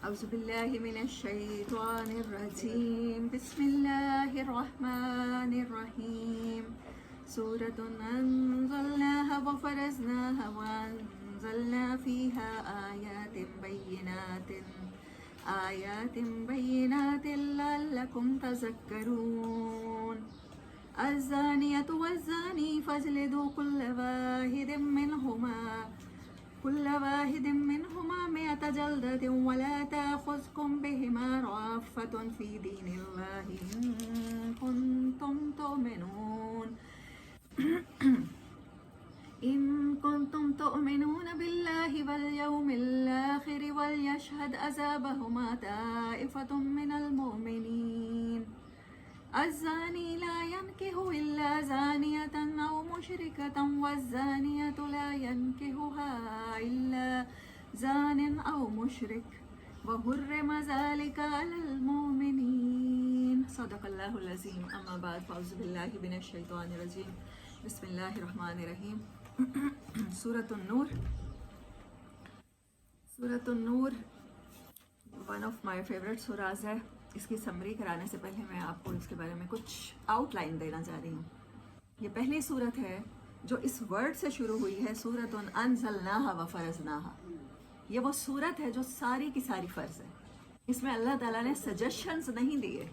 أعوذ بالله من الشيطان الرجيم بسم الله الرحمن الرحيم سورة أنزلناها وفرزناها وأنزلنا فيها آيات بينات لعلكم تذكرون الزانية والزاني فاجلدوا كل واحد منهما 100 جلدة ولا تأخذكم بهما رأفة في دين الله إن كنتم تؤمنون بالله واليوم الآخر وليشهد عذابهما طائفة من المؤمنين الزاني لا ينكح إلا زانية أو مشركة والزانية لا ينكحها إلا زان أو مشرك وحرم ذلك على المؤمنين صدق الله العظيم أما بعد فأعوذ بالله من الشيطان الرجيم بسم الله الرحمن الرحيم سورة النور one of my favorite surahs ہے. اس کی سمری کرانے سے پہلے میں آپ کو اس کے بارے میں کچھ آؤٹ لائن دینا چاہ رہی ہوں. یہ پہلی صورت ہے جو اس ورڈ سے شروع ہوئی ہے سورۃ انزلناها وفرضناها. یہ وہ صورت ہے جو ساری کی ساری فرض ہے. اس میں اللہ تعالیٰ نے سجیشنز نہیں دیے.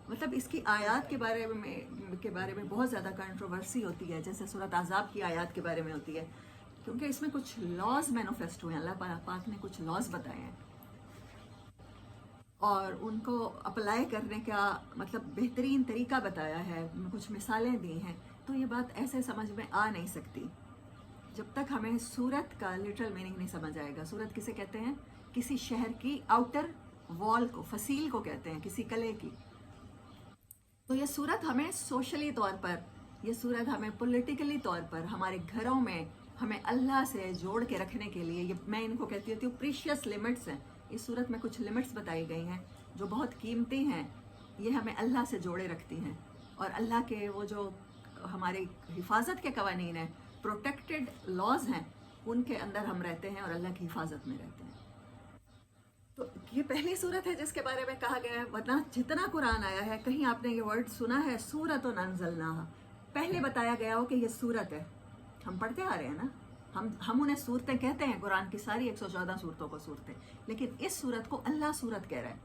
مطلب اس کی آیات کے بارے میں بہت زیادہ کنٹروورسی ہوتی ہے، جیسے سورۃ احزاب کی آیات کے بارے میں ہوتی ہے، کیونکہ اس میں کچھ لاز مینیفیسٹ ہوئے ہیں. اللہ پاک نے کچھ لاز بتائے ہیں اور ان کو اپلائی کرنے کا مطلب بہترین طریقہ بتایا ہے، کچھ مثالیں دی ہیں. تو یہ بات ایسے سمجھ میں آ نہیں سکتی جب تک ہمیں سورت کا لٹرل میننگ نہیں سمجھ آئے گا. سورت کسے کہتے ہیں؟ کسی شہر کی آؤٹر وال کو، فصیل کو کہتے ہیں، کسی قلعے کی. تو یہ سورت ہمیں سوشلی طور پر، یہ سورت ہمیں پولیٹیکلی طور پر ہمارے گھروں میں ہمیں اللہ سے جوڑ کے رکھنے کے لیے، یہ میں ان کو کہتی ہوتی ہوں پریشیس لیمٹس ہیں. اس صورت میں کچھ لمٹس بتائی گئی ہیں جو بہت قیمتی ہیں. یہ ہمیں اللہ سے جوڑے رکھتی ہیں اور اللہ کے وہ جو ہماری حفاظت کے قوانین ہیں، پروٹیکٹڈ لاز ہیں، ان کے اندر ہم رہتے ہیں اور اللہ کی حفاظت میں رہتے ہیں. تو یہ پہلی صورت ہے جس کے بارے میں کہا گیا ہے. ورنہ جتنا قرآن آیا ہے کہیں آپ نے یہ ورڈ سنا ہے سورۃ انزلناها؟ پہلے بتایا گیا ہو کہ یہ صورت ہے. ہم پڑھتے آ رہے ہیں نا، ہم انہیں صورتیں کہتے ہیں، قرآن کی ساری 114 صورتوں کو صورتیں، لیکن اس صورت کو اللہ صورت کہہ رہا ہے.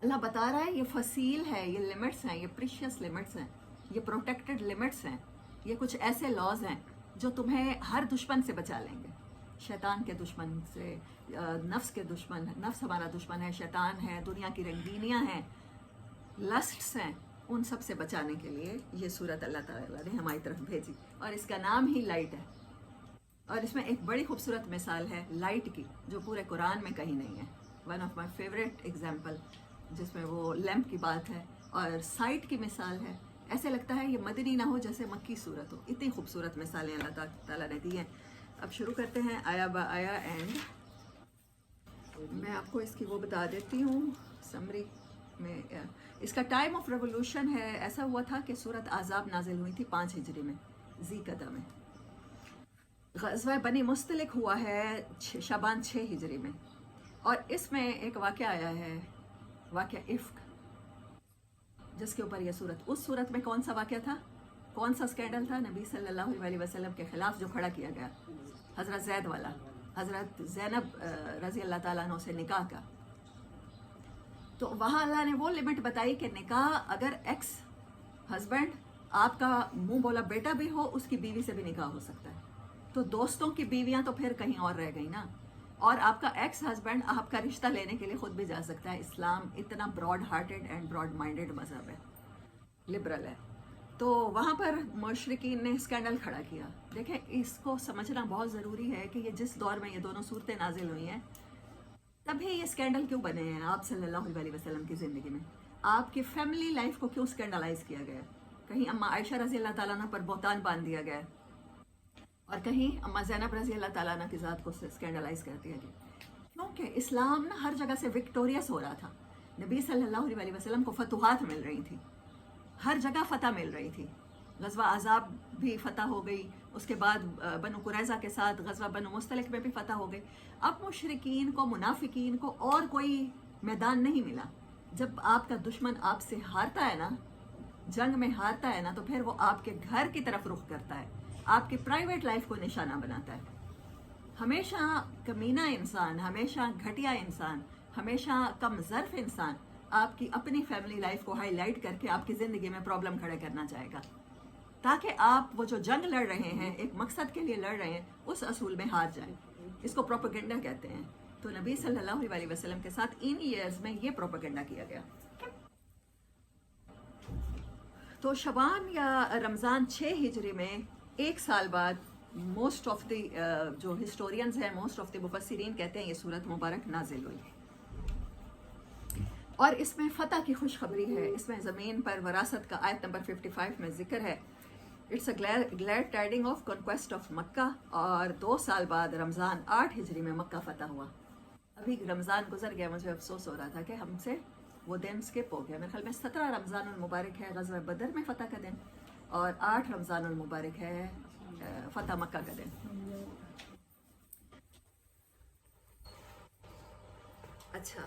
اللہ بتا رہا ہے یہ فصیل ہے، یہ لمٹس ہیں، یہ پریشیس لمٹس ہیں، یہ پروٹیکٹڈ لمٹس ہیں، یہ کچھ ایسے لاز ہیں جو تمہیں ہر دشمن سے بچا لیں گے. شیطان کے دشمن سے، نفس کے دشمن، نفس ہمارا دشمن ہے، شیطان ہے، دنیا کی رنگینیاں ہیں، لسٹس ہیں، ان سب سے بچانے کے لیے یہ صورت اللہ تعالیٰ نے ہماری طرف بھیجی. اور اس کا نام ہی لائٹ ہے. اور اس میں ایک بڑی خوبصورت مثال ہے لائٹ کی جو پورے قرآن میں کہیں نہیں ہے. One of my favourite example جس میں وہ لیمپ کی بات ہے اور سائٹ کی مثال ہے. ایسے لگتا ہے یہ مدنی نہ ہو جیسے مکی صورت ہو. اتنی خوبصورت مثالیں اللہ تعالیٰ نے دی ہیں. اب شروع کرتے ہیں آیا با آیا. اینڈ میں آپ کو اس کی وہ بتا دیتی ہوں سمری میں. اس کا ٹائم آف ریولوشن ہے، ایسا ہوا تھا کہ سورۃ احزاب نازل ہوئی تھی 5 ہجری میں، ذی قعدہ میں. غزوہ بنی مستلق ہوا ہے شعبان 6 ہجری میں. اور اس میں ایک واقعہ آیا ہے، واقعہ عفق، جس کے اوپر یہ صورت. اس صورت میں کون سا واقعہ تھا، کون سا اسکینڈل تھا؟ نبی صلی اللہ علیہ وسلم کے خلاف جو کھڑا کیا گیا، حضرت زید والا، حضرت زینب رضی اللہ تعالیٰ عنہ سے نکاح کا. تو وہاں اللہ نے وہ لمٹ بتائی کہ نکاح اگر ایکس ہسبینڈ آپ کا منہ بولا بیٹا بھی ہو، اس کی بیوی سے بھی نکاح ہو سکتا ہے. تو دوستوں کی بیویاں تو پھر کہیں اور رہ گئی نا. اور آپ کا ایکس ہسبینڈ آپ کا رشتہ لینے کے لیے خود بھی جا سکتا ہے. اسلام اتنا broad hearted and broad minded مذہب ہے، لبرل ہے. تو وہاں پر مشرکین نے اسکینڈل کھڑا کیا. دیکھیں اس کو سمجھنا بہت ضروری ہے کہ یہ جس دور میں یہ دونوں صورتیں نازل ہوئی ہیں تبھی یہ اسکینڈل کیوں بنے ہیں آپ صلی اللہ علیہ وسلم کی زندگی میں. آپ کی فیملی لائف کو کیوں اسکینڈلائز کیا گیا؟ کہیں اماں عائشہ رضی اللہ تعالیٰ عنہ پر بہتان باندھ دیا گیا اور کہیں اماں زینب رضی اللہ تعالیٰ عنہ کی ذات کو اسکینڈلائز کر دیا گیا. کیونکہ اسلام نا ہر جگہ سے وکٹوریس ہو رہا تھا. نبی صلی اللہ علیہ وسلم کو فتوحات مل رہی تھی، ہر جگہ فتح مل رہی تھی. غزوہ احزاب بھی فتح ہو گئی، اس کے بعد بنو قریظہ کے ساتھ غزوہ بنو مستلق میں بھی فتح ہو گئی. اب مشرکین کو، منافقین کو اور کوئی میدان نہیں ملا. جب آپ کا دشمن آپ سے ہارتا ہے نا، جنگ میں ہارتا ہے نا، تو پھر وہ آپ کے گھر کی طرف رخ کرتا ہے، آپ کی پرائیویٹ لائف کو نشانہ بناتا ہے. ہمیشہ کمینہ انسان، ہمیشہ گھٹیا انسان، ہمیشہ کم ظرف انسان آپ کی اپنی فیملی لائف کو ہائی لائٹ کر کے آپ کی زندگی میں پرابلم کھڑے کرنا چاہے گا، تاکہ آپ وہ جو جنگ لڑ رہے ہیں، ایک مقصد کے لیے لڑ رہے ہیں، اس اصول میں ہار جائیں. اس کو پروپیگنڈا کہتے ہیں. تو نبی صلی اللہ علیہ وسلم کے ساتھ ان ایئرز میں یہ پروپیگنڈا کیا گیا. تو شعبان یا رمضان 6 ہجری میں ایک سال بعد موسٹ آف دی جو ہسٹورینز ہیں، موسٹ آف دی مفسرین کہتے ہیں یہ سورت مبارک نازل ہوئی. اور اس میں فتح کی خوشخبری ہے. اس میں زمین پر وراثت کا آیت نمبر 55 میں ذکر ہے. It's a glad tiding of conquest of Mecca. اور 2 سال بعد رمضان 8 ہجری میں مکہ فتح ہوا. ابھی رمضان گزر گیا، مجھے افسوس ہو رہا تھا کہ ہم سے وہ دن سکپ ہو گیا. میرے خیال میں 17 رمضان المبارک ہے غزوہ بدر میں فتح کا دن، اور 8 رمضان المبارک ہے فتح مکہ کا دن. اچھا،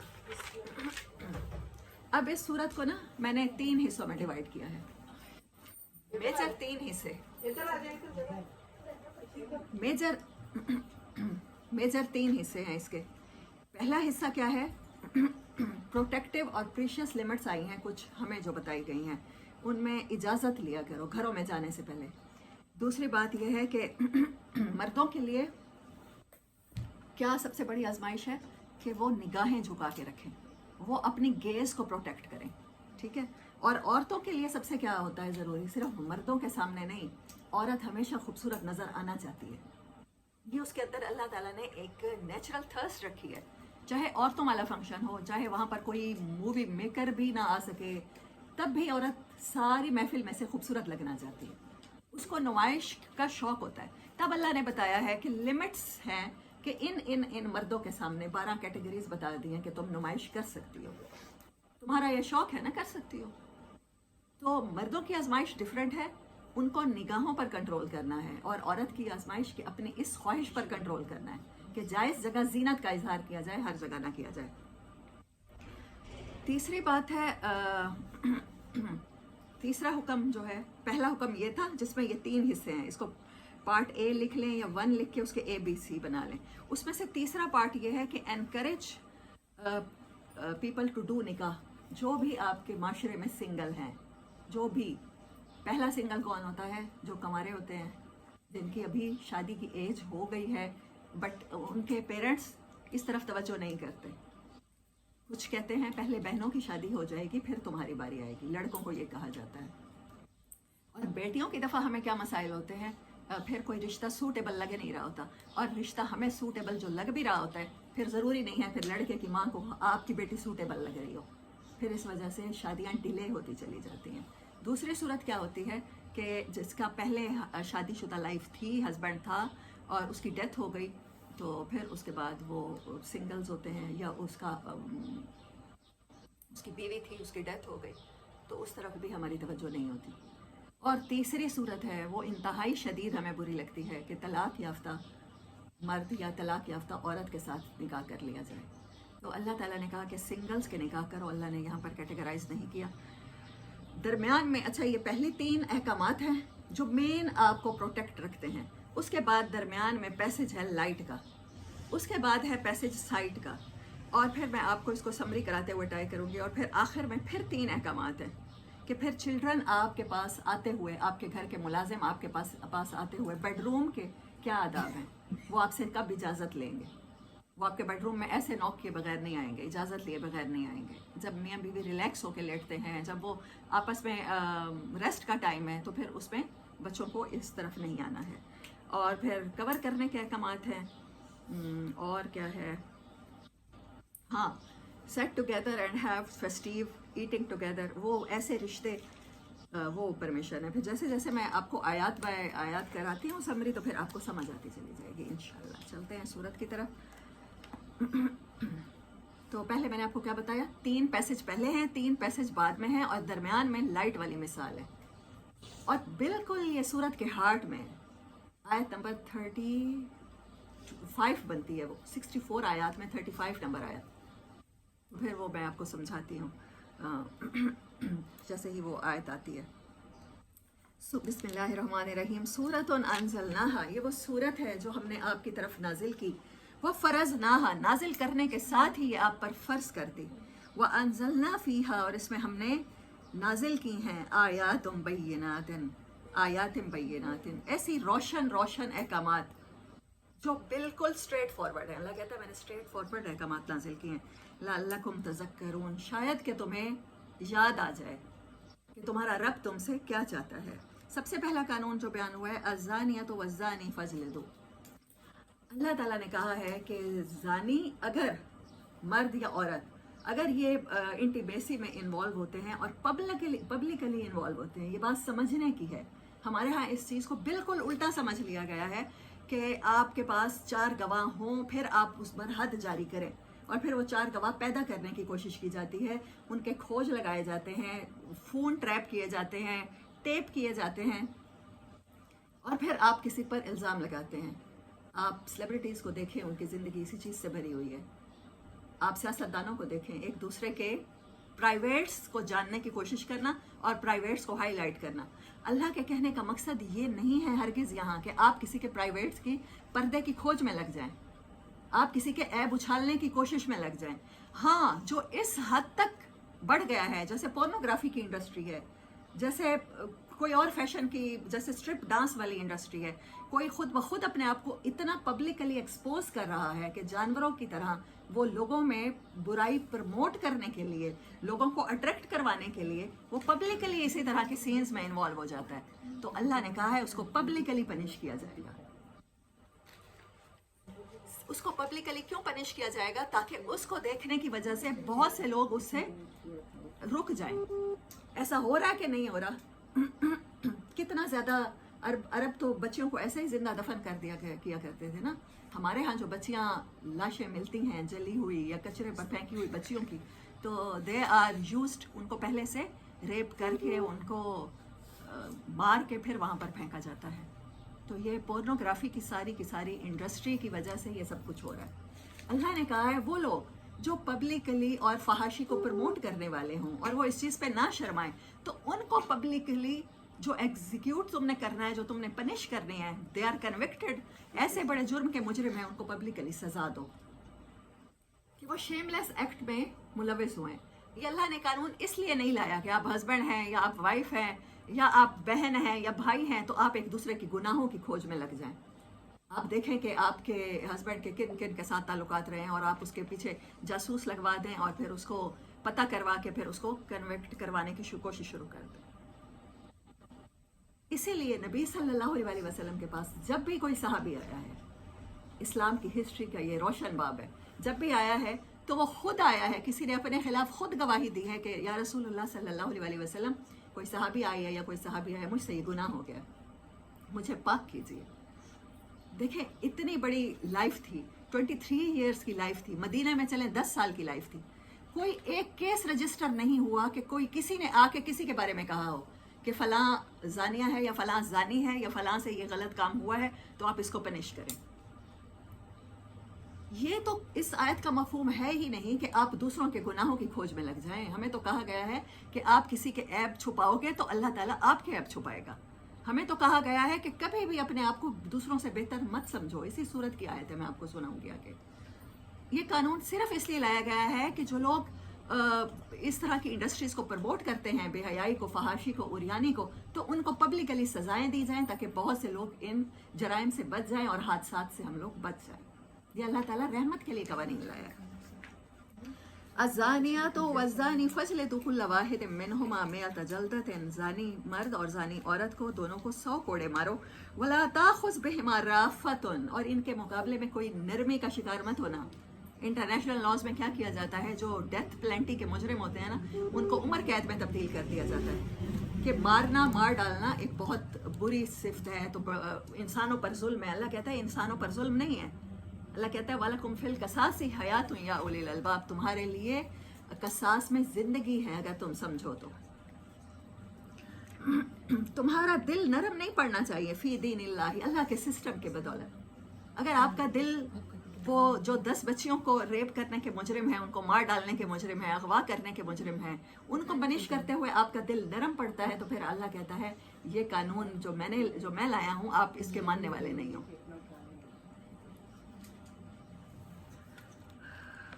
اب اس صورت کو نا میں نے 3 حصوں میں ڈیوائڈ کیا ہے. میجر 3 حصے، میجر 3 حصے ہیں اس کے. پہلا حصہ کیا ہے؟ پروٹیکٹیو اور پریشیس لمٹس آئی ہیں کچھ ہمیں جو بتائی گئی ہیں، ان میں اجازت لیا کرو گھروں میں جانے سے پہلے. دوسری بات یہ ہے کہ مردوں کے لیے کیا سب سے بڑی آزمائش ہے کہ وہ نگاہیں جھکا کے رکھیں، وہ اپنی گیز کو پروٹیکٹ کریں. ٹھیک ہے. اور عورتوں کے لیے سب سے کیا ہوتا ہے ضروری، صرف مردوں کے سامنے نہیں، عورت ہمیشہ خوبصورت نظر آنا چاہتی ہے. یہ اس کے اندر اللہ تعالیٰ نے ایک نیچرل تھرسٹ رکھی ہے. چاہے عورتوں والا فنکشن ہو، چاہے وہاں پر کوئی مووی میکر بھی نہ آ سکے، تب بھی عورت ساری محفل میں سے خوبصورت لگنا چاہتی ہے. اس کو نمائش کا شوق ہوتا ہے. تب اللہ نے بتایا ہے کہ لمٹس ہیں کہ ان مردوں کے سامنے 12 کیٹیگریز بتا دی ہیں کہ تم نمائش کر سکتی ہو. تمہارا یہ شوق ہے نا، کر سکتی ہو. تو مردوں کی آزمائش ڈیفرنٹ ہے، ان کو نگاہوں پر کنٹرول کرنا ہے، اور عورت کی آزمائش کی اپنی اس خواہش پر کنٹرول کرنا ہے کہ جائز جگہ زینت کا اظہار کیا جائے، ہر جگہ نہ کیا جائے. تیسری بات ہے تیسرا حکم جو ہے، پہلا حکم یہ تھا جس میں یہ 3 حصے ہیں. اس کو پارٹ اے لکھ لیں یا 1 لکھ کے اس کے ABC بنا لیں. اس میں سے تیسرا پارٹ یہ ہے کہ انکریج پیپل ٹو ڈو نکاح. جو بھی آپ کے معاشرے میں سنگل ہیں، جو بھی، پہلا سنگل کون ہوتا ہے؟ جو کنوارے ہوتے ہیں، جن کی ابھی شادی کی ایج ہو گئی ہے بٹ ان کے پیرنٹس اس طرف توجہ نہیں کرتے. کچھ کہتے ہیں پہلے بہنوں کی شادی ہو جائے گی پھر تمہاری باری آئے گی، لڑکوں کو یہ کہا جاتا ہے. اور بیٹیوں کی دفعہ ہمیں کیا مسائل ہوتے ہیں، پھر کوئی رشتہ سوٹیبل لگ نہیں رہا ہوتا، اور رشتہ ہمیں سوٹیبل جو لگ بھی رہا ہوتا ہے پھر ضروری نہیں ہے پھر لڑکے کی ماں کو آپ کی بیٹی سوٹیبل لگ رہی ہو. پھر اس وجہ سے شادیاں ڈیلے ہوتی چلی جاتی ہیں. دوسری صورت کیا ہوتی ہے کہ جس کا پہلے شادی شدہ لائف تھی، ہسبینڈ تھا اور اس کی ڈیتھ ہو گئی، تو پھر اس کے بعد وہ سنگلز ہوتے ہیں، یا اس کی بیوی تھی، اس کی ڈیتھ ہو گئی، تو اس طرف بھی ہماری توجہ نہیں ہوتی. اور تیسری صورت ہے وہ انتہائی شدید ہمیں بری لگتی ہے کہ طلاق یافتہ مرد یا طلاق یافتہ عورت کے ساتھ نکاح کر لیا جائے. تو اللہ تعالیٰ نے کہا کہ سنگلز کے نکاح کرو. اللہ نے یہاں پر کیٹیگرائز نہیں کیا. درمیان میں، اچھا، یہ پہلے 3 احکامات ہیں جو مین آپ کو پروٹیکٹ رکھتے ہیں. اس کے بعد درمیان میں پیسج ہے لائٹ کا، اس کے بعد ہے پیسج سائٹ کا، اور پھر میں آپ کو اس کو سمری کراتے ہوئے ٹرائی کروں گی. اور پھر آخر میں پھر 3 احکامات ہیں کہ پھر چلڈرن آپ کے پاس آتے ہوئے، آپ کے گھر کے ملازم آپ کے پاس آتے ہوئے بیڈ روم کے کیا آداب ہیں، وہ آپ سے کب اجازت لیں گے. وہ آپ کے بیڈ روم میں ایسے نوک کیے بغیر نہیں آئیں گے، اجازت لیے بغیر نہیں آئیں گے. جب میاں بیوی ریلیکس ہو کے لیٹتے ہیں، جب وہ آپس میں ریسٹ کا ٹائم ہے، تو پھر اس میں بچوں کو اس طرف نہیں آنا ہے. اور پھر کور کرنے کے احکامات ہیں. اور کیا ہے، ہاں، sit together and have festive eating together, وہ ایسے رشتے، وہ پرمیشن ہے. پھر جیسے جیسے میں آپ کو آیات بائے آیات کراتی ہوں سمری، تو پھر آپ کو سمجھ آتی چلی جائے گی انشاءاللہ. چلتے ہیں سورت کی طرف. تو پہلے میں نے آپ کو کیا بتایا، 3 پیسج پہلے ہیں، 3 پیسج بعد میں ہیں، اور درمیان میں لائٹ والی مثال ہے. اور بالکل یہ سورت کے ہارٹ میں आयत नंबर 35 बनती है, वो 64 आयत में 35 नंबर आया। फिर वो मैं आपको समझाती हूँ जैसे ही वो आयत आती है। बिस्मिल्लाहिर्रहमानिर्रहीम। सूरतुन अंज़लनाहा, ये वो सूरत है जो हमने आपकी तरफ नाजिल की। वह फ़रज़नाहा, नाजिल करने के साथ ही ये आप पर फ़र्ज़ कर दी। वह अंज़लना फ़ीहा, और इसमें हमने नाजिल की हैं आयातुम बय्यिनातिन, आयातिम बय्यिनातिन, ऐसी रोशन रोशन अहकामात जो बिल्कुल स्ट्रेट फॉरवर्ड है। अल्लाह कहता है मैंने स्ट्रेट फॉरवर्ड अहकामात नाजिल किए हैं। लअल्लकुम तज़क्करून, शायद कि तुम्हें याद आ जाए कि तुम्हारा रब तुमसे क्या चाहता है। सबसे पहला कानून जो बयान हुआ है, अज़्ज़ानियतु वज़्ज़ानी फ़ज्लिदू। अल्लाह ताला ने कहा है कि ज़ानी अगर मर्द या औरत अगर ये इंटीमेसी में इन्वॉल्व होते हैं और पब्लिकली इन्वॉल्व होते हैं, ये बात समझने की है। हमारे यहाँ इस चीज़ को बिल्कुल उल्टा समझ लिया गया है कि आपके पास 4 गवाह हों, फिर आप उस पर हद जारी करें, और फिर वो 4 गवाह पैदा करने की कोशिश की जाती है, उनके खोज लगाए जाते हैं, फ़ोन ट्रैप किए जाते हैं, टेप किए जाते हैं, और फिर आप किसी पर इल्ज़ाम लगाते हैं। आप सेलिब्रिटीज़ को देखें, उनकी ज़िंदगी इसी चीज़ से भरी हुई है। आप सियासतदानों को देखें, एक दूसरे के प्राइवेट्स को जानने की कोशिश करना और प्राइवेट्स को हाईलाइट करना। अल्लाह के कहने का मकसद ये नहीं है हरगिज़ यहाँ कि आप किसी के प्राइवेट्स की पर्दे की खोज में लग जाएं, आप किसी के ऐब उछालने की कोशिश में लग जाएं। हाँ, जो इस हद तक बढ़ गया है, जैसे पोर्नोग्राफी की इंडस्ट्री है, जैसे कोई और फैशन की, जैसे स्ट्रिप डांस वाली इंडस्ट्री है, कोई खुद ब खुद अपने आप को इतना पब्लिकली एक्सपोज कर रहा है कि जानवरों की तरह वो लोगों में बुराई प्रमोट करने के लिए, लोगों को अट्रैक्ट करवाने के लिए वो पब्लिकली इसी तरह के सीन्स में इन्वॉल्व हो जाता है। तो अल्लाह ने कहा है उसको पब्लिकली पनिश किया जाएगा। उसको पब्लिकली क्यों पनिश किया जाएगा? ताकि उसको देखने की वजह से बहुत से लोग उससे रुक जाएं। ऐसा हो रहा है कि नहीं हो रहा? कितना ज़्यादा अरब तो बच्चियों को ऐसे ही जिंदा दफन कर दिया किया करते थे ना। हमारे यहाँ जो बच्चियाँ लाशें मिलती हैं जली हुई या कचरे पर फेंकी हुई बच्चियों की, तो दे आर यूज्ड, उनको पहले से रेप करके उनको मार के फिर वहाँ पर फेंका जाता है। तो ये पोर्नोग्राफी की सारी इंडस्ट्री की वजह से ये सब कुछ हो रहा है। अल्लाह ने कहा है वो लोग जो पब्लिकली और फहाशी को प्रमोट करने वाले हों और वो इस चीज़ पे ना शर्माएं, तो उनको पब्लिकली जो एग्जीक्यूट तुमने करना है, जो तुमने पनिश करने हैं, दे आर कन्विक्टेड, ऐसे बड़े जुर्म के मुजरिम हैं, उनको पब्लिकली सजा दो कि वो शेमलेस एक्ट में मुलविस हुए। ये अल्लाह ने कानून इसलिए नहीं लाया कि आप हस्बैंड हैं या आप वाइफ हैं या आप बहन हैं या भाई हैं तो आप एक दूसरे की गुनाहों की खोज में लग जाएं। आप देखें कि आपके हस्बैंड के किन किन के साथ ताल्लुकात रहे हैं और आप उसके पीछे जासूस लगवा दें और फिर उसको पता करवा के फिर उसको कन्विक्ट करवाने की कोशिश शुरू कर दें। इसीलिए नबी सल्लल्लाहु अलैहि वसल्लम के पास जब भी कोई सहाबी आया है, इस्लाम की हिस्ट्री का ये रोशन बाब है, जब भी आया है तो वो खुद आया है, किसी ने अपने खिलाफ खुद गवाही दी है कि या रसूलुल्लाह सल्लल्लाहु अलैहि वसल्लम, कोई सहाबी आई है या कोई सहाबी आया, मुझसे ये गुनाह हो गया, मुझे पाक कीजिए। देखें, इतनी बड़ी लाइफ थी, 23 इयर्स की लाइफ थी, मदीना में चलें 10 साल की लाइफ थी, कोई एक केस रजिस्टर नहीं हुआ कि कोई किसी ने आके किसी के बारे में कहा हो कि फ़लाँ ज़ानिया है या फ़लाँ ज़ानी है या फ़लाँ से ये गलत काम हुआ है तो आप इसको पनिश करें। ये तो इस आयत का मफहूम है ही नहीं कि आप दूसरों के गुनाहों की खोज में लग जाएं। हमें तो कहा गया है कि आप किसी के ऐब छुपाओगे तो अल्लाह ताला आपके ऐब छुपाएगा। हमें तो कहा गया है कि कभी भी अपने आप को दूसरों से बेहतर मत समझो। इसी सूरत की आयत है, मैं आपको सुनाऊंगी आगे। ये कानून सिर्फ इसलिए लाया गया है कि जो लोग इस तरह की इंडस्ट्रीज़ को प्रमोट करते हैं, बेहयाई को, फहाशी को, उरियानी को, तो उनको पब्लिकली सजाएं दी जाएं ताकि बहुत से लोग इन जराइम से बच जाएं और हादसात से हम लोग बच जाएं। ये अल्लाह ताला रहमत के लिए कवानीन लाया है। अज़्ज़ानियातु वज़्ज़ानी फ़ज्लिदू कुल्ल वाहिदिन मिनहुमा मिअता जल्दतिन, ज़ानी मर्द और ज़ानी औरत को दोनों को 100 कोड़े मारो। वला ताख़ुज़ बिहिमा राफ़तुन, और इनके मुकाबले में कोई नरमी का शिकार मत होना। इंटरनेशनल लॉज में क्या किया जाता है, जो डेथ पेनल्टी के मुजरिम होते हैं ना, उनको उम्र कैद में तब्दील कर दिया जाता है कि मारना, मार डालना एक बहुत बुरी सिफ़त है। तो इंसानों पर जुल्म है। अल्लाह कहता है इंसानों पर जुल्म नहीं है। अल्लाह कहता है वलकुम फिल कसासी हयातुन या उलिल अलबाब, तुम्हारे लिए कसास में ज़िंदगी है अगर तुम समझो तो। तुम्हारा दिल नरम नहीं पड़ना चाहिए फी दीनिल्लाह, अल्लाह के सिस्टम के बदौलत। अगर आपका दिल वो जो 10 बच्चियों को रेप करने के मुजरिम हैं, उनको मार डालने के मुजरिम हैं, अगवा करने के मुजरिम हैं, उनको बनिश करते हुए आपका दिल नरम पड़ता है, तो फिर अल्लाह कहता है ये कानून जो मैं लाया हूँ आप इसके मानने वाले नहीं हो।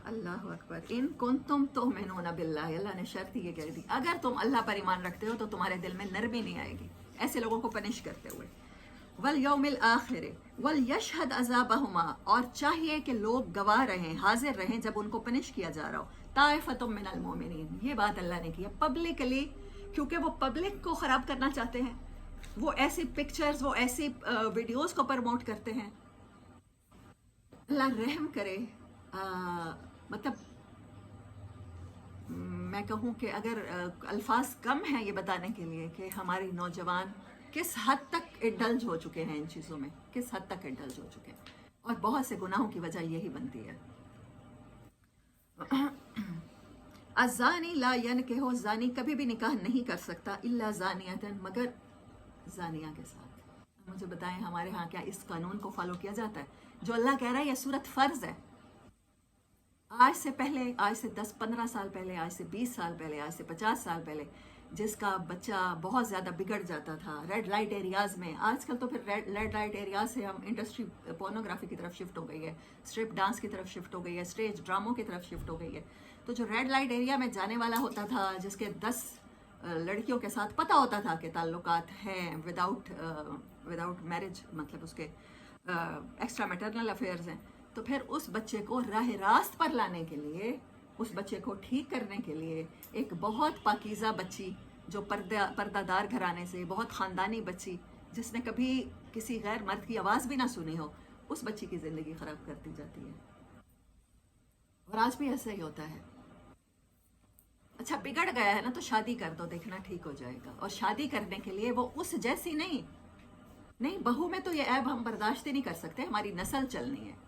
अल्लाह अकबर। इन कुंतुम तुमिनून बिल्लाह, अल्लाह ने शर्त ये कह दी, अगर तुम अल्लाह पर ईमान रखते हो तो तुम्हारे दिल में नरमी नहीं आएगी ऐसे लोगों को पनिश करते हुए। वल यौमिल आखिर वल यशहद अज़ाबहुमा, और चाहिए कि लोग गवाह रहें, हाजिर रहें जब उनको पनिश किया जा रहा हो। ताइफतुम मिनल मोमिनीन, ये बात अल्लाह ने की है पब्लिकली, क्योंकि वो पब्लिक को ख़राब करना चाहते हैं, वो ऐसी पिक्चर्स, वो ऐसी वीडियोस को प्रमोट करते हैं। अल्लाह रहम करे। मतलब मैं कहूँ कि अगर अल्फाज कम हैं ये बताने के लिए कि हमारी नौजवान किस हद तक इंडल्ज हो चुके हैं इन चीज़ों में, किस हद तक इंडल्ज हो चुके हैं, और बहुत से गुनाहों की वजह यही बनती है। अज़ानी ला यनकिहु, ज़ानी कभी भी निकाह नहीं कर सकता, इल्ला ज़ानियतन, मगर ज़ानिया के साथ। मुझे बताएं हमारे यहाँ क्या इस कानून को फॉलो किया जाता है? जो अल्लाह कह रहा है यह सूरत फ़र्ज़ है। आज से पहले, आज से 10-15 साल पहले, आज से 20 साल पहले, आज से 50 साल पहले जिसका बच्चा बहुत ज़्यादा बिगड़ जाता था रेड लाइट एरियाज़ में, आजकल तो फिर रेड लाइट एरियाज से हम इंडस्ट्री पोर्नोग्राफी की तरफ शिफ्ट हो गई है, स्ट्रिप डांस की तरफ शिफ्ट हो गई है, स्टेज ड्रामों की तरफ शिफ्ट हो गई है। तो जो रेड लाइट एरिया में जाने वाला होता था, जिसके 10 लड़कियों के साथ पता होता था कि ताल्लुकात हैं विदाउट मैरिज, मतलब उसके एक्स्ट्रा मैटरनल अफेयर्स हैं, तो फिर उस बच्चे को राह रास्त पर लाने के लिए, उस बच्चे को ठीक करने के लिए एक बहुत पाकीज़ा बच्ची जो पर्दादार घराने से, बहुत ख़ानदानी बच्ची जिसने कभी किसी गैर मर्द की आवाज़ भी ना सुनी हो, उस बच्ची की ज़िंदगी ख़राब कर दी जाती है। और आज भी ऐसा ही होता है। अच्छा बिगड़ गया है ना तो शादी कर दो, देखना ठीक हो जाएगा। और शादी करने के लिए वो उस जैसी नहीं, बहू में तो ये ऐब हम बर्दाश्त ही नहीं कर सकते, हमारी नस्ल चलनी है।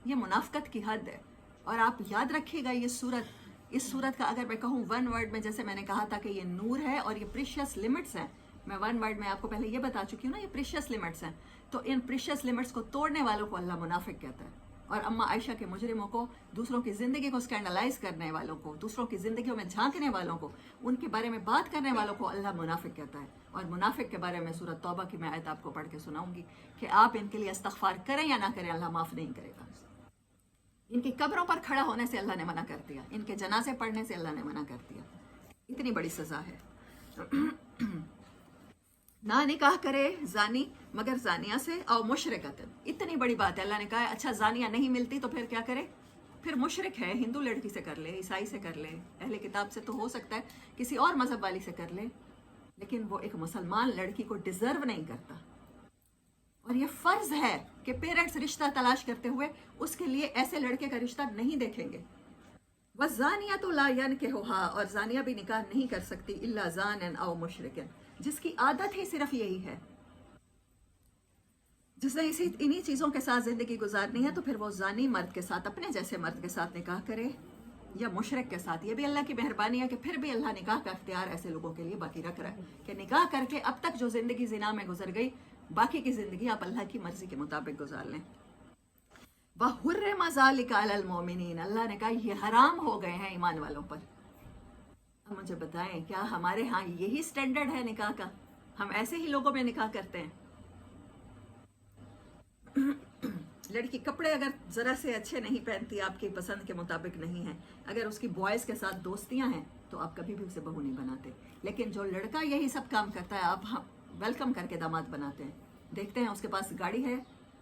ये मुनाफकत की हद है। और आप याद रखिएगा इस सूरत का अगर मैं कहूँ वन वर्ड में, जैसे मैंने कहा था कि ये नूर है और ये प्रीशियस लिमिट्स हैं, मैं वन वर्ड में आपको पहले ये बता चुकी हूँ ना, ये प्रीशियस लिमिट्स हैं। तो इन प्रीशियस लिमिट्स को तोड़ने वालों को अल्लाह मुनाफिक कहता है, और अम्मा आयशा के मुजरिमों को, दूसरों की ज़िंदगी को स्कैंडलाइज करने वालों को, दूसरों की ज़िंदगियों में झांकने वालों को, उनके बारे में बात करने वालों को अल्लाह मुनाफिक कहता है। और मुनाफिक के बारे में सूरत तौबा की मैं आयत आपको पढ़ के सुनाऊंगी कि आप इनके लिए इस्तग़फ़ार करें या ना करें, अल्लाह माफ़ नहीं करेगा। इनकी कब्रों पर खड़ा होने से अल्लाह ने मना कर दिया, इनके जनाजे पढ़ने से अल्लाह ने मना कर दिया। इतनी बड़ी सज़ा है। ना निकाह करे जानी मगर जानिया से और मुशरिकतन, इतनी बड़ी बात है। अल्लाह ने कहा है अच्छा जानिया नहीं मिलती तो फिर क्या करे, फिर मुशरिक है, हिंदू लड़की से कर ले, ईसाई से कर ले, अहले किताब से तो हो सकता है किसी और मजहब वाली से कर ले, लेकिन वो एक मुसलमान लड़की को डिजर्व नहीं करता। और ये फर्ज है कि पेरेंट्स रिश्ता तलाश करते हुए उसके लिए ऐसे लड़के का रिश्ता नहीं देखेंगे। बस जानिया तो ला यनकिहुहा, और जानिया भी निकाह नहीं कर सकती इल्ला ज़ानिन औ मुशरिकन, जिसकी आदत ही सिर्फ यही है, जिसने इन्हीं चीज़ों के साथ ज़िंदगी गुजारनी है, तो फिर वो जानी मर्द के साथ, अपने जैसे मर्द के साथ निकाह करे या मुशरिक के साथ। ये भी अल्लाह की मेहरबानी है कि फिर भी अल्लाह निकाह का इख्तियार ऐसे लोगों के लिए बाकी रख रहा है कि निकाह करके अब तक जो ज़िंदगी ज़िना में गुजर गई, बाकी की ज़िंदगी आप अल्लाह की मर्ज़ी के मुताबिक गुजार लें। वहुर्रिम ज़ालिका अलल मोमिनीन, अल्लाह ने कहा ये हराम हो गए हैं ईमान वालों पर। अब मुझे बताएं क्या हमारे यहाँ यही स्टैंडर्ड है निकाह का? हम ऐसे ही लोगों में निकाह करते हैं? लड़की कपड़े अगर ज़रा से अच्छे नहीं पहनती, आपकी पसंद के मुताबिक नहीं है, अगर उसकी बॉयज़ के साथ दोस्तियां हैं, तो आप कभी भी उसे बहू नहीं बनाते। लेकिन जो लड़का यही सब काम करता है, आप वेलकम करके दामाद बनाते हैं। देखते हैं उसके पास गाड़ी है,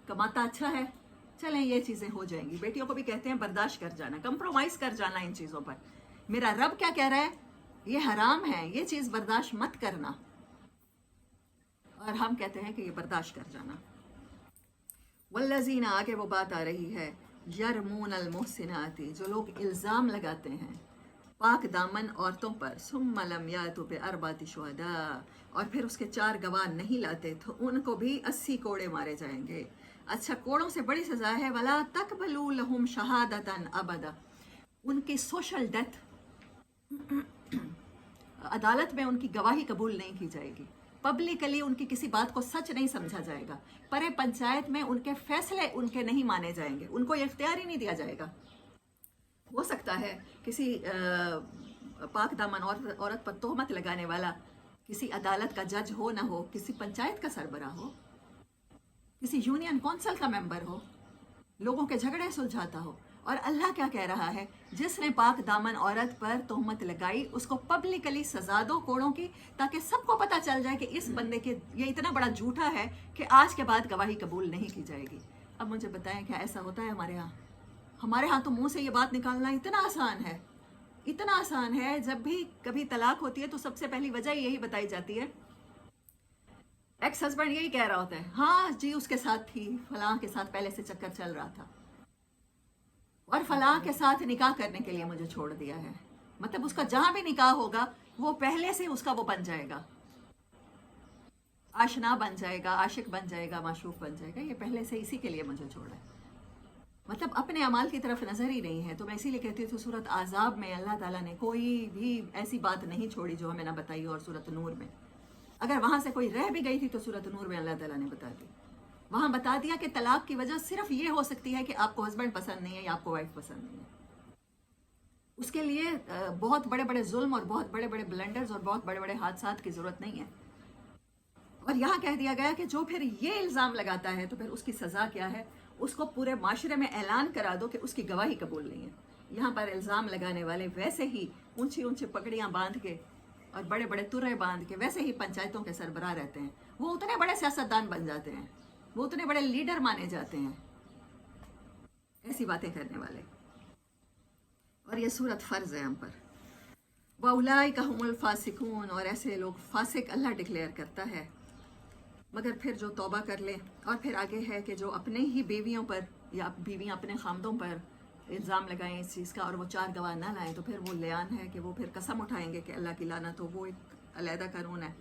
कमाता अच्छा है, चलें ये चीज़ें हो जाएंगी। बेटियों को भी कहते हैं बर्दाश्त कर जाना, कंप्रोमाइज़ कर जाना इन चीज़ों पर। मेरा रब क्या कह रहा है, ये हराम है, ये चीज़ बर्दाश्त मत करना, और हम कहते हैं कि ये बर्दाश्त कर जाना। वल्लज़ीना, आगे वो बात आ रही है, यरमून अल मुहसिनाती, जो लोग इल्ज़ाम लगाते हैं पाक दामन औरतों पर, सुम्मा लम यातू बिअरबाति शुहदा, और फिर उसके 4 गवाह नहीं लाते, तो उनको भी 80 कोड़े मारे जाएंगे। अच्छा, कोड़ों से बड़ी सज़ा है वला तकबलू लहुम शहादतन अबदा, उनकी सोशल डेथ, अदालत में उनकी गवाही कबूल नहीं की जाएगी। पब्लिकली उनकी किसी बात को सच नहीं समझा जाएगा, पर पंचायत में उनके फैसले उनके नहीं माने जाएंगे, उनको ये इख्तियार ही नहीं दिया जाएगा। हो सकता है किसी पाक दामन औरत पर तोहमत लगाने वाला किसी अदालत का जज हो ना हो, किसी पंचायत का सरबरा हो, किसी यूनियन काउंसिल का मेंबर हो, लोगों के झगड़े सुलझाता हो, और अल्लाह क्या कह रहा है, जिसने पाक दामन औरत पर तोहमत लगाई उसको पब्लिकली सजा दो कोड़ों की, ताकि सबको पता चल जाए कि इस बंदे के ये इतना बड़ा झूठा है कि आज के बाद गवाही कबूल नहीं की जाएगी। अब मुझे बताएं क्या ऐसा होता है हमारे यहाँ? हमारे यहाँ तो मुंह से ये बात निकालना इतना आसान है, इतना आसान है। जब भी कभी तलाक होती है तो सबसे पहली वजह यही बताई जाती है, एक्स हस्बैंड यही कह रहा होता है, हाँ जी उसके साथ थी, फलां के साथ पहले से चक्कर चल रहा था और फलां के साथ निकाह करने के लिए मुझे छोड़ दिया है। मतलब उसका जहां भी निकाह होगा वो पहले से उसका वो बन जाएगा, आशना बन जाएगा, आशिक बन जाएगा, माशूक बन जाएगा, ये पहले से इसी के लिए मुझे छोड़ा है। मतलब अपने अमाल की तरफ नजर ही नहीं है। तो मैं इसीलिए कहती हूँ सूरत आज़ाब में अल्लाह ताला ने कोई भी ऐसी बात नहीं छोड़ी जो हमें ना बताई, और सूरत नूर में अगर वहां से कोई रह भी गई थी तो सूरत नूर में अल्लाह ताला ने बता दी, वहां बता दिया कि तलाक की वजह सिर्फ ये हो सकती है कि आपको हस्बैंड पसंद नहीं है या आपको वाइफ पसंद नहीं है। उसके लिए बहुत बड़े बड़े जुल्म और बहुत बड़े बड़े ब्लंडर्स और बहुत बड़े बड़े हादसात की जरूरत नहीं है। और यहाँ कह दिया गया कि जो फिर ये इल्ज़ाम लगाता है तो फिर उसकी सज़ा क्या है, उसको पूरे माशरे में ऐलान करा दो कि उसकी गवाही कबूल नहीं है। यहाँ पर इल्ज़ाम लगाने वाले वैसे ही ऊंची ऊंची पगड़ियाँ बांध के और बड़े बड़े तुर्रे बांध के वैसे ही पंचायतों के सरबराह रहते हैं, वो उतने बड़े सियासतदान बन जाते हैं, वो उतने बड़े लीडर माने जाते हैं, ऐसी बातें करने वाले। और ये सूरत फ़र्ज़ है हम पर, वउलाइका हुमुल फासिकून, और ऐसे लोग फासिक अल्लाह डिक्लेयर करता है। मगर फिर जो तौबा कर ले, और फिर आगे है कि जो अपने ही बीवियों पर या बीवियां अपने खामदों पर इल्ज़ाम लगाएं इस चीज़ का और वो 4 गवाह ना लाएं, तो फिर वो लियान है कि वो फिर कसम उठाएंगे कि अल्लाह की लानत हो। वो एक अलहदा कानून है।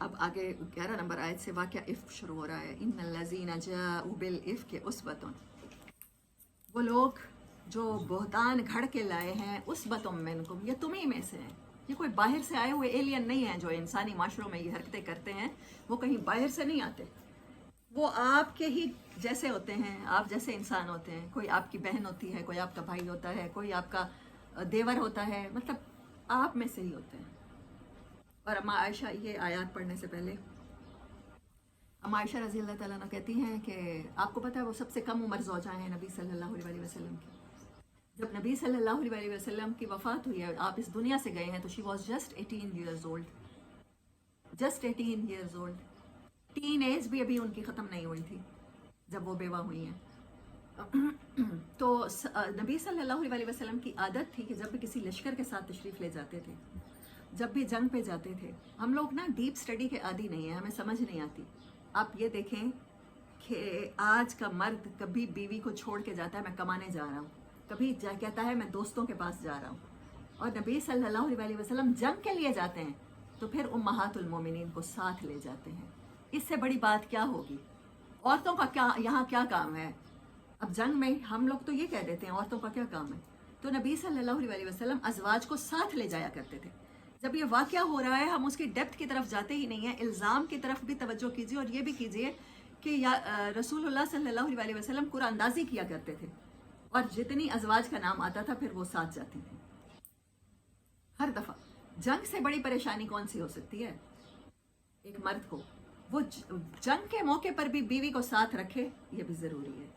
अब आगे 11 नंबर आयत से वाक़या इफ़्क शुरू हो रहा है। इन्नल्लज़ीना जाऊ बिल इफ़्क उस्बतुन, वो लोग जो बहतान घड़ के लाए हैं, उस्बतुम मिनकुम, ये तुम्ही में से हैं। ये कोई बाहर से आए हुए एलियन नहीं है जो इंसानी माशरों में ये हरकतें करते हैं, वो कहीं बाहर से नहीं आते, वो आपके ही जैसे होते हैं, आप जैसे इंसान होते हैं। कोई आपकी बहन होती है, कोई आपका भाई होता है, कोई आपका देवर होता है, मतलब आप में से ही होते हैं। और अम्मा आयशा, ये आयत पढ़ने से पहले अम्मा आयशा रज़ी अल्लाह ताला अन्हा कहती हैं कि आपको पता है वो सबसे कम उम्र ज़ौजा हैं नबी सल्लल्लाहु अलैहि वसल्लम की। जब नबी सल्लल्लाहु अलैहि वसल्लम की वफ़ात हुई है, आप इस दुनिया से गए हैं, तो she was just 18 years old, just 18 years old. Teen age भी अभी उनकी ख़त्म नहीं हुई थी जब वो बेवा हुई हैं। तो नबी सल्लल्लाहु अलैहि वसल्लम की आदत थी कि जब भी किसी लश्कर के साथ तशरीफ़ ले जाते थे, जब भी जंग पे जाते थे, हम लोग ना डीप स्टडी के आदी नहीं है, हमें समझ नहीं आती। आप ये देखें कि आज का मर्द कभी बीवी को छोड़ के जाता है, मैं कमाने जा रहा हूँ, कभी कहता है मैं दोस्तों के पास जा रहा हूँ, और नबी सल्लल्लाहु अलैहि वसल्लम जंग के लिए जाते हैं तो फिर उम्महातुल मोमिनीन को साथ ले जाते हैं। इससे बड़ी बात क्या होगी? औरतों का क्या यहाँ क्या काम है? अब जंग में हम लोग तो ये कह देते हैं औरतों का क्या काम है, तो नबी सल्लल्लाहु अलैहि वसल्लम अज़वाज को साथ ले जाया करते थे। जब ये वाक़या हो रहा है, हम उसकी डेप्थ की तरफ जाते ही नहीं है, इल्ज़ाम की तरफ भी तवज्जो कीजिए, और ये भी कीजिए कि रसूलुल्लाह सल्लल्लाहु अलैहि वसल्लम कुरानंदाज़ी किया करते थे, और जितनी अज़वाज का नाम आता था फिर वो साथ जाती थी हर दफ़ा। जंग से बड़ी परेशानी कौन सी हो सकती है एक मर्द को? वो जंग के मौके पर भी बीवी को साथ रखे, ये भी ज़रूरी है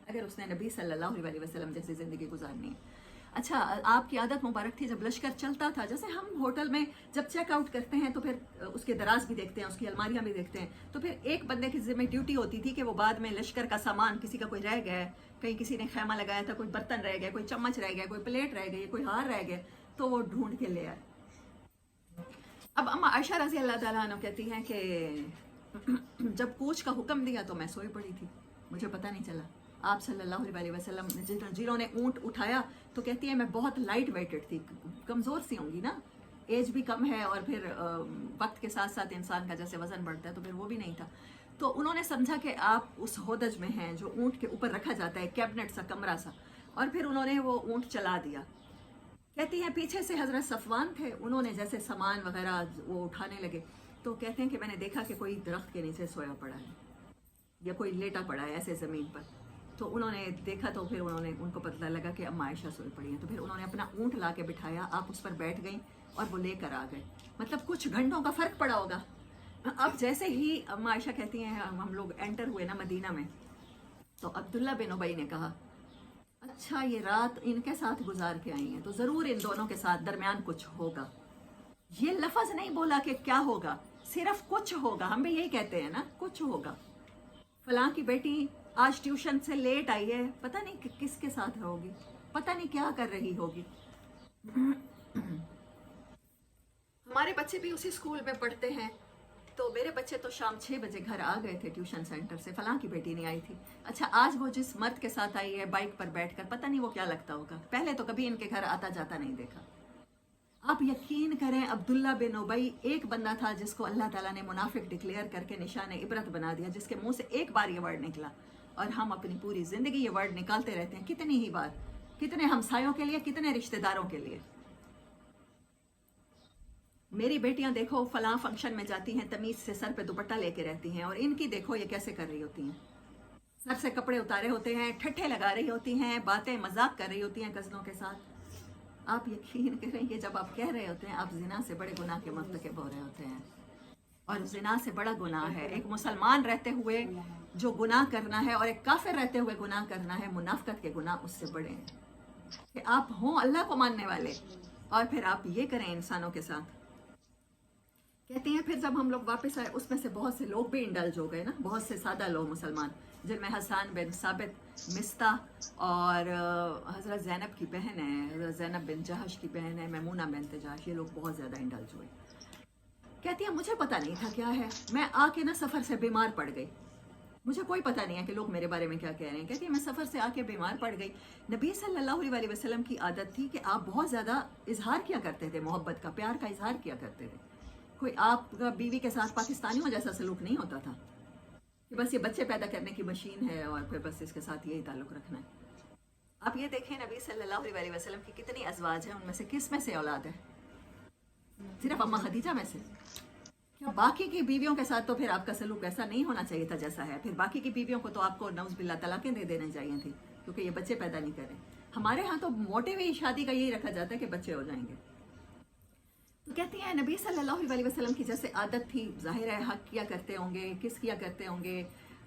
अगर उसने नबी सल्लल्लाहु अलैहि वसल्लम जैसी ज़िंदगी गुजारनी है। अच्छा, आपकी आदत मुबारक थी जब लश्कर चलता था, जैसे हम होटल में जब चेकआउट करते हैं तो फिर उसके दराज भी देखते हैं, उसकी अलमारियाँ भी देखते हैं, तो फिर एक बंदे की ज़िम्मे ड्यूटी होती थी कि वो बाद में लश्कर का सामान, किसी का कोई रह गया, कहीं किसी ने खैमा लगाया था, कोई बर्तन रह गया, कोई चम्मच रह गया, कोई प्लेट रह गई, कोई हार रह गया, तो वो ढूंढ के ले आए। अब अम्मा आयशा रज़ी अल्लाह ताला अन्हा कहती हैं कि जब कूच का हुक्म दिया तो मैं सोई पड़ी थी, मुझे पता नहीं चला। आप सल्लल्लाहु अलैहि वसल्लम जिन्होंने ऊँट उठाया, तो कहती है मैं बहुत लाइट वेटेड थी, कमज़ोर सी होंगी ना, एज भी कम है, और फिर वक्त के साथ साथ इंसान का जैसे वज़न बढ़ता है तो फिर वो भी नहीं था। तो उन्होंने समझा कि आप उस होदज में हैं जो ऊँट के ऊपर रखा जाता है, कैबिनेट सा, कमरा सा, और फिर उन्होंने वो ऊँट चला दिया। कहती हैं पीछे से हज़रत सफ़वान थे, उन्होंने जैसे सामान वगैरह वो उठाने लगे तो कहते हैं कि मैंने देखा कि कोई दरख्त के नीचे सोया पड़ा है या कोई लेटा पड़ा है ऐसे ज़मीन पर। तो उन्होंने देखा तो फिर उनको पता लगा कि अम्मा आयशा सोई पड़ी हैं। तो फिर उन्होंने अपना ऊँट ला के बिठाया, आप उस पर बैठ गई और वो लेकर आ गए। मतलब कुछ घंटों का फ़र्क पड़ा होगा। अब जैसे ही अम्मा आयशा कहती हैं हम लोग एंटर हुए ना मदीना में, तो अब्दुल्ला बिन उबई ने कहा अच्छा ये रात इनके साथ गुजार के आई हैं तो ज़रूर इन दोनों के साथ दरमियान कुछ होगा। ये लफ्ज़ नहीं बोला कि क्या होगा, सिर्फ कुछ होगा। हम भी यही कहते हैं ना, कुछ होगा। फलां की बेटी आज ट्यूशन से लेट आई है, पता नहीं किसके साथ होगी, पता नहीं क्या कर रही होगी। हमारे बच्चे भी उसी स्कूल में पढ़ते हैं। तो मेरे बच्चे तो शाम 6 बजे घर आ गए थे ट्यूशन सेंटर से, फलां की बेटी नहीं आई थी। अच्छा आज वो जिस मर्द के साथ आई है बाइक पर बैठकर, पता नहीं वो क्या लगता होगा, पहले तो कभी इनके घर आता जाता नहीं देखा। आप यकीन करें अब्दुल्ला बिन उबई एक बंदा था जिसको अल्लाह ताला ने मुनाफिक डिक्लेयर करके निशान इबरत बना दिया, जिसके मुंह से एक बार ये वर्ड निकला। और हम अपनी पूरी ज़िंदगी ये वर्ड निकालते रहते हैं, कितनी ही बार, कितने हमसायों के लिए, कितने रिश्तेदारों के लिए। मेरी बेटियां देखो फलां फंक्शन में जाती हैं, तमीज़ से सर पे दुपट्टा लेके रहती हैं, और इनकी देखो ये कैसे कर रही होती हैं, सर से कपड़े उतारे होते हैं, ठट्ठे लगा रही होती हैं, बातें मजाक कर रही होती हैं कज़नों के साथ। आप यकीन करें, ये जब आप कह रहे होते हैं आप जिना से बड़े गुनाह के मर्तकब हो रहे होते हैं। और जिना से बड़ा गुनाह है एक मुसलमान रहते हुए जो गुनाह करना है, और एक काफिर रहते हुए गुनाह करना है। मुनाफिकत के गुनाह उससे बड़े हैं कि आप हों अल्लाह को मानने वाले और फिर आप ये करें इंसानों के साथ। कहती हैं फिर जब हम लोग वापस आए उसमें से बहुत से लोग भी इंडल्ज हो गए ना, बहुत से सादा लोग मुसलमान, जिनमें हसन बिन साबित, मिस्ता और हज़रत ज़ैनब की बहन है, हज़रत ज़ैनब बिन जहश की बहन है, मैमूना बिन्त जहश, ये लोग बहुत ज़्यादा इंडल्ज हुए। कहती है मुझे पता नहीं था क्या है, मैं आके ना सफ़र से बीमार पड़ गई, मुझे कोई पता नहीं है कि लोग मेरे बारे में क्या कह रहे हैं। कहती है मैं सफ़र से आके बीमार पड़ गई। नबी सल्लल्लाहु अलैहि वसल्लम की आदत थी कि आप बहुत ज़्यादा इजहार किया करते थे, मोहब्बत का, प्यार का इजहार किया करते थे। कोई आपका बीवी के साथ पाकिस्तानियों जैसा सलूक नहीं होता था कि बस ये बच्चे पैदा करने की मशीन है और फिर बस इसके साथ यही ताल्लुक़ रखना है। आप ये देखें नबी सल्लल्लाहु अलैहि वसल्लम की कितनी अज़वाज हैं, उनमें से किस में से औलाद है? सिर्फ अम्मा खदीजा में से। क्या बाकी की बीवियों के साथ तो फिर आपका सलूक ऐसा नहीं होना चाहिए था जैसा है? फिर बाकी की बीवियों को तो आपको नौज़ बिल्ला तलाक़ें दे देनी चाहिए थी क्योंकि ये बच्चे पैदा नहीं करें। हमारे यहाँ तो मोटिव ही शादी का यही रखा जाता है कि बच्चे हो जाएंगे। तो कहती हैं नबी सल्लल्लाहु अलैहि वसल्लम की जैसे आदत थी, जाहिर है हक किया करते होंगे, किस किया करते होंगे,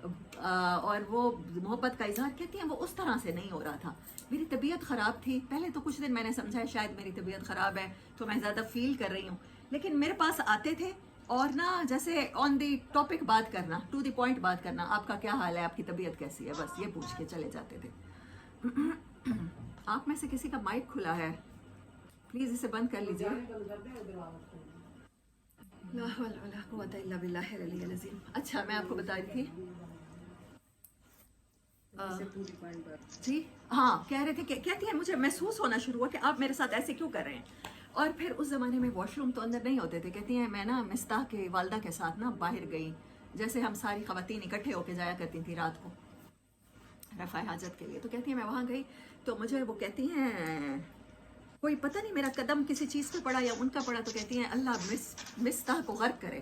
और वो मोहब्बत का इजहार, कहती हैं वो उस तरह से नहीं हो रहा था। मेरी तबीयत ख़राब थी, पहले तो कुछ दिन मैंने समझा शायद मेरी तबीयत ख़राब है तो मैं ज़्यादा फील कर रही हूँ, लेकिन मेरे पास आते थे और ना जैसे ऑन दी टॉपिक बात करना, टू द पॉइंट बात करना, आपका क्या हाल है, आपकी तबीयत कैसी है, बस ये पूछ के चले जाते थे। आप में से किसी का माइक खुला है, प्लीज़ इसे बंद कर लीजिए। अच्छा मैं आपको बता रही थी जी, हाँ कह रहे थे कि कहती है मुझे महसूस होना शुरू हुआ कि आप मेरे साथ ऐसे क्यों कर रहे हैं। और फिर उस ज़माने में वॉशरूम तो अंदर नहीं होते थे। कहती हैं मैं ना मिस्ताह के वालदा के साथ ना बाहर गई, जैसे हम सारी ख़वातीन इकट्ठे होके जाया करती थी रात को रफ़ाए हाजत के लिए। तो कहती हैं मैं वहाँ गई तो मुझे वो कहती हैं कोई पता नहीं मेरा कदम किसी चीज़ पे पड़ा या उनका पड़ा, तो कहती हैं अल्लाह मिस्ताह को गर्क करे।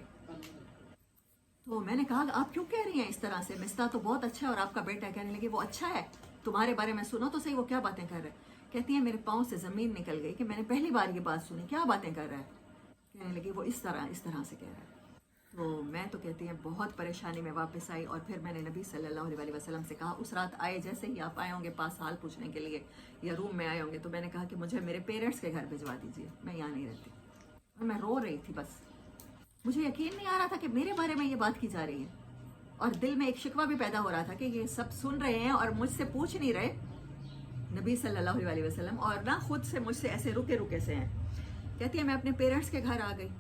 तो मैंने कहा आप क्यों कह रही हैं इस तरह से, मिस्ताह तो बहुत अच्छा है और आपका बेटा है। कहने लगी वो अच्छा है, तुम्हारे बारे में सुनो तो सही वो क्या बातें कर रहे हैं। कहती है मेरे पाँव से ज़मीन निकल गई कि मैंने पहली बार ये बात सुनी, क्या बातें कर रहा है। कहने लगी वो इस तरह से कह रहा है। तो मैं तो कहती हैं बहुत परेशानी में वापस आई और फिर मैंने नबी सल्लल्लाहु अलैहि वसल्लम से कहा, उस रात आए जैसे ही आप आए होंगे पास हाल पूछने के लिए या रूम में आए होंगे, तो मैंने कहा कि मुझे मेरे पेरेंट्स के घर भिजवा दीजिए, मैं यहाँ नहीं रहती। और मैं रो रही थी, बस मुझे यकीन नहीं आ रहा था कि मेरे बारे में ये बात की जा रही है, और दिल में एक शिकवा भी पैदा हो रहा था कि ये सब सुन रहे हैं और मुझसे पूछ नहीं रहे नबी सल्लल्लाहु अलैहि वसल्लम, और ना खुद से मुझसे ऐसे रुके रुके से हैं। कहती है मैं अपने पेरेंट्स के घर आ गई,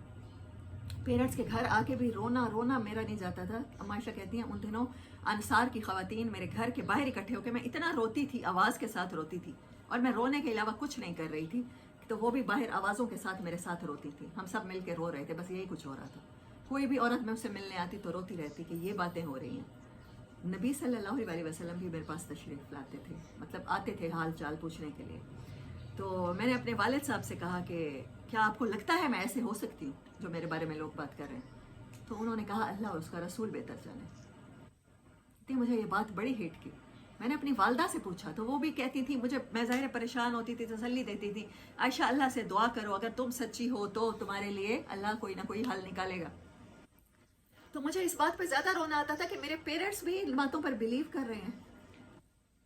पेरेंट्स के घर आके भी रोना मेरा नहीं जाता था। अम्मा आयशा कहती हैं उन दिनों अंसार की ख़वातीन मेरे घर के बाहर इकट्ठे होकर मैं इतना रोती थी, आवाज़ के साथ रोती थी, और मैं रोने के अलावा कुछ नहीं कर रही थी, तो वो भी बाहर आवाज़ों के साथ मेरे साथ रोती थी। हम सब मिल के रो रहे थे, बस यही कुछ हो रहा था। कोई भी औरत मुझसे मिलने आती तो रोती रहती कि ये बातें हो रही हैं। नबी सल्लल्लाहु अलैहि वसल्लम भी मेरे पास तशरीफ़ लाते थे, मतलब आते थे हाल चाल पूछने के लिए। تو मैंने अपने वालिद साहब से कहा कि क्या आपको लगता है मैं ऐसे हो सकती हूँ जो मेरे बारे में लोग बात कर रहे हैं? तो उन्होंने कहा अल्लाह और उसका रसूल बेहतर जाने। तो मुझे ये बात बड़ी हिट की। मैंने अपनी वालदा से पूछा तो वो भी कहती थी, मुझे मैं ज़ाहिर परेशान होती थी, तसल्ली देती थी, आयशा अल्लाह से दुआ करो, अगर तुम सच्ची हो तो तुम्हारे लिए अल्लाह कोई ना कोई हल निकालेगा। तो मुझे इस बात पे ज़्यादा रोना आता था कि मेरे पेरेंट्स भी इन बातों पर बिलीव कर रहे हैं।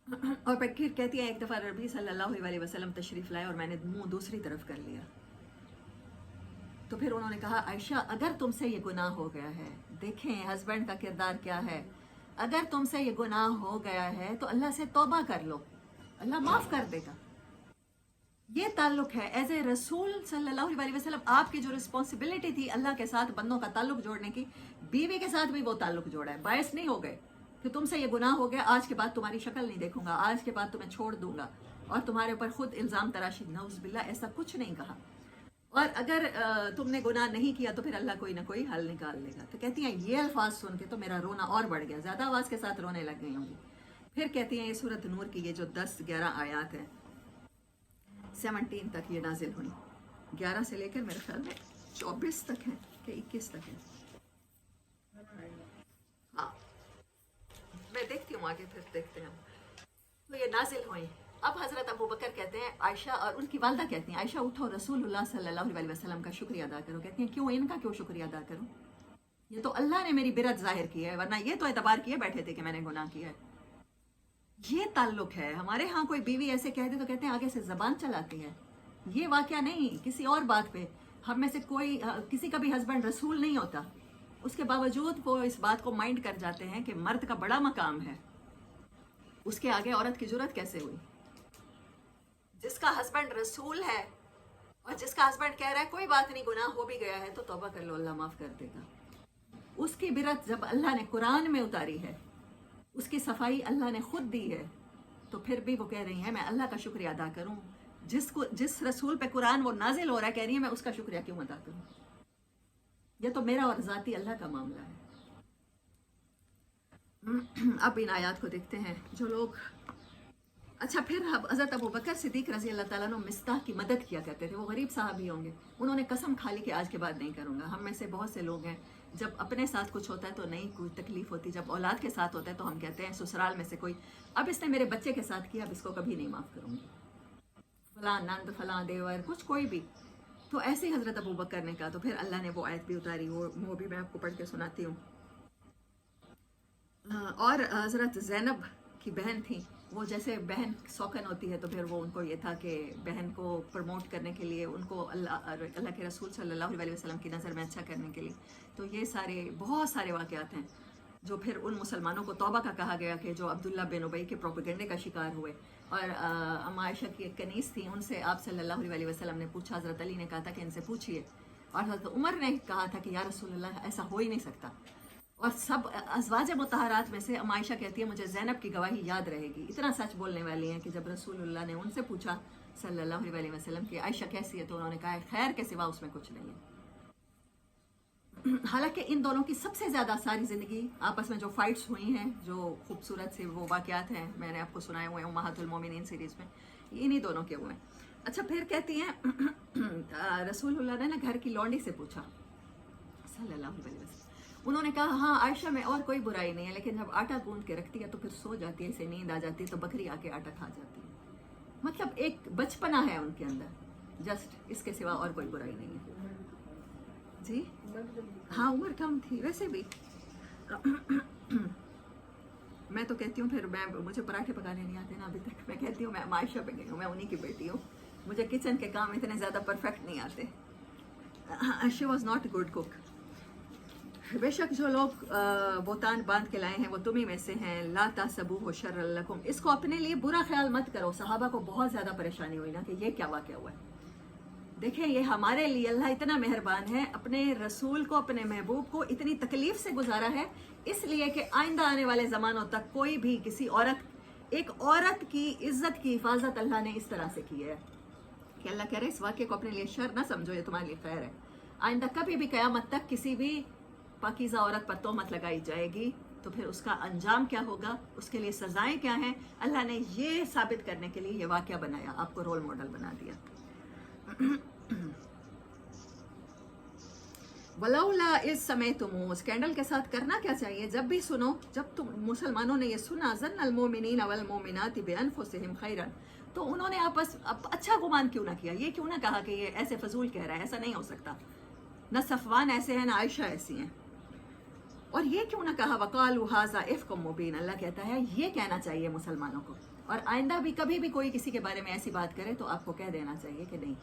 और फिर कहती है एक दफ़ा नबी सल्लल्लाहु अलैहि वसल्लम तशरीफ़ लाए और मैंने मुंह दूसरी तरफ कर लिया। तो फिर उन्होंने कहा आयशा अगर तुमसे ये गुनाह हो गया है, देखें हस्बैंड का किरदार क्या है, अगर तुमसे ये गुनाह हो गया है तो अल्लाह से तौबा कर लो, अल्लाह माफ़ कर देगा। ये ताल्लुक है एज ए रसूल सल्लल्लाहु अलैहि वसल्लम, आपकी जो रिस्पॉन्सिबिलिटी थी अल्लाह के साथ बंदों का ताल्लुक जोड़ने की, बीवी के साथ भी वो ताल्लुक जोड़ा है। बायस नहीं हो गए कि तुमसे ये गुनाह हो गया, आज के बाद तुम्हारी शक्ल नहीं देखूंगा, आज के बाद तुम्हें छोड़ दूंगा और तुम्हारे ऊपर खुद इल्ज़ाम तराशी, नऊज़ बिल्लाह, ऐसा कुछ नहीं कहा। और अगर तुमने गुनाह नहीं किया तो फिर अल्लाह कोई ना कोई हल निकाल लेगा। तो कहती हैं ये अल्फाज सुन के तो मेरा रोना और बढ़ गया, ज़्यादा आवाज़ के साथ रोने लग गई होंगी। फिर कहती हैं ये सूरत नूर की ये जो 10-11 आयात है 17 तक ये नाजिल हुई, 11 से लेकर मेरे ख्याल में 24 तक है कि 21 तक है। हाँ मैं देखती हूँ आगे, फिर देखते हैं। तो ये नाजिल हुई। अब हज़रत अबू बकर कहते हैं आयशा, और उनकी वालदा कहती हैं आयशा उठो रसूलुल्लाह सल्लल्लाहु अलैहि वसल्लम का शुक्रिया अदा करो। कहती हैं क्यों, इनका क्यों शुक्रिया अदा करूं, ये तो अल्लाह ने मेरी बिरत जाहिर की है, वरना ये तो एतबार किए बैठे थे कि मैंने गुनाह किया है। ये ताल्लुक है। हमारे यहाँ कोई बीवी ऐसे कह दे तो कहते हैं आगे से ज़बान चलाती है। ये वाक़या नहीं, किसी और बात पे हम में से कोई किसी का भी हस्बैंड रसूल नहीं होता, उसके बावजूद वो इस बात को माइंड कर जाते हैं कि मर्द का बड़ा मकाम है, उसके आगे औरत की जुर्रत कैसे हुई। जिसका हस्बैंड रसूल है और जिसका हस्बैंड कह रहा है कोई बात नहीं, गुनाह हो भी गया है तो तौबा कर लो, अल्लाह माफ़ कर देगा, उसकी बिरत जब अल्लाह ने कुरान में उतारी है, उसकी सफाई अल्लाह ने खुद दी है, तो फिर भी वो कह रही है मैं अल्लाह का शुक्रिया अदा करूं। जिस रसूल पे कुरान वो नाजिल हो रहा है, कह रही है मैं उसका शुक्रिया क्यों अदा करूं। यह तो मेरा और ज़ाती अल्लाह का मामला है। अब इन आयात को देखते हैं। जो लोग अच्छा, फिर हज़रत अबू बकर सिद्दीक़ रज़ी अल्लाह ताला अन्हु मिस्ताह की मदद किया करते थे। वो गरीब साहबी होंगे, उन्होंने कसम खा ली कि आज के बाद नहीं करूँगा। हम में से बहुत से लोग हैं जब अपने साथ कुछ होता है तो नहीं कोई तकलीफ़ होती, जब औलाद के साथ होता है तो हम कहते हैं ससुराल में से कोई, अब इसने मेरे बच्चे के साथ किया, अब इसको कभी नहीं माफ़ करूँगी, फलां नंद फलां देवर कुछ कोई भी। तो ऐसे ही हज़रत अबू बकर ने कहा। तो फिर अल्लाह ने वो आयत भी उतारी, वो भी मैं आपको पढ़ के सुनाती हूँ। और हज़रत ज़ैनब की बहन थी, वो जैसे बहन सौकन होती है तो फिर वो उनको ये था कि बहन को प्रमोट करने के लिए, उनको अल्लाह के रसूल सल्लल्लाहु अलैहि वसल्लम की नज़र में अच्छा करने के लिए, तो ये सारे बहुत सारे वाक़यात हैं जो फिर उन मुसलमानों को तौबा का कहा गया कि जो अब्दुल्ला बिन उबई के प्रोपेगेंडे का शिकार हुए। और अम्मा आयशा की एक कनीज़ थी, उनसे आप सल्लल्लाहु अलैहि वसल्लम ने पूछा, हज़रत अली ने कहा था कि इनसे पूछिए, और हज़रत उमर ने कहा था कि या रसूलल्लाह ऐसा हो ही नहीं सकता। और सब अज़वाज मुतहरात में से अम्मा आयशा कहती है मुझे ज़ैनब की गवाही याद रहेगी, इतना सच बोलने वाली हैं कि जब रसूलुल्लाह ने उनसे पूछा सल्लल्लाहु अलैहि वसल्लम की आयशा कैसी है, तो उन्होंने कहा खैर के सिवा उसमें कुछ नहीं है। हालांकि इन दोनों की सबसे ज़्यादा सारी ज़िंदगी आपस में जो फाइट्स हुई हैं, जो खूबसूरत से वो वाक़यात हैं, मैंने आपको सुनाए हुए हैं उम्महातुल मोमिनीन सीरीज़ में, इन्हीं दोनों के हुए हैं। अच्छा, फिर कहती हैं रसूलुल्लाह ने ना घर की लौंडी से पूछा सल्लल्लाहु अलैहि वसल्लम, उन्होंने कहा हाँ आयशा में और कोई बुराई नहीं है, लेकिन जब आटा गूंद के रखती है तो फिर सो जाती है, इसे नींद आ जाती है तो बकरी आके आटा खा जाती है। मतलब एक बचपना है उनके अंदर, जस्ट इसके सिवा और कोई बुराई नहीं है। जी हाँ, उम्र कम थी वैसे भी। मैं तो कहती हूँ फिर मुझे पराठे पकाने नहीं आते ना अभी तक, मैं कहती हूँ मैं आयशा पे गई हूँ, मैं उन्हीं की बेटी हूँ, मुझे किचन के काम इतने ज़्यादा परफेक्ट नहीं आते। She was not good cook. बेशक जो लोग बोतान बांध के लाए हैं वो तुम्ही में से हैं। ला तासबू हो शर्रल लकुम, इसको अपने लिए बुरा ख्याल मत करो। सहाबा को बहुत ज़्यादा परेशानी हुई ना कि ये क्या वाक़या हुआ है। देखें, ये हमारे लिए अल्लाह इतना मेहरबान है, अपने रसूल को, अपने महबूब को इतनी तकलीफ़ से गुजारा है, इसलिए कि आइंदा आने वाले ज़मानों तक कोई भी किसी औरत, एक औरत की इज़्ज़त की हिफाजत अल्लाह ने इस तरह से की है कि अल्लाह कह रहे इस वाक़े को अपने लिए शर ना समझो, ये तुम्हारे लिए खैर है। आइंदा कभी भी क़यामत तक किसी भी पाकीज़ा औरत पर तोहमत लगाई जाएगी تو پھر اس کا انجام کیا ہوگا، اس کے لیے سزائیں کیا ہیں. اللہ نے یہ ثابت کرنے کے لیے یہ واقعہ بنایا، آپ کو رول ماڈل بنا دیا. ولولا اذ سمعتموہ، اسکینڈل کے ساتھ کرنا کیا چاہیے، جب بھی سنو، جب تم مسلمانوں نے یہ سنا، ظن المؤمنین والمؤمنات بانفسہم خیرا، تو انہوں نے اچھا گمان کیوں نہ کیا، یہ کیوں نہ کہا کہ یہ ایسے فضول کہہ رہا ہے، ایسا نہیں ہو سکتا، نہ صفوان ایسے ہیں نہ عائشہ ایسی ہیں. اور یہ کیوں نہ کہا وقالوا ھذا افک مبین، اللہ کہتا ہے یہ کہنا چاہیے مسلمانوں کو، اور آئندہ بھی کبھی بھی کوئی کسی کے بارے میں ایسی بات کرے تو آپ کو کہہ دینا چاہیے کہ نہیں،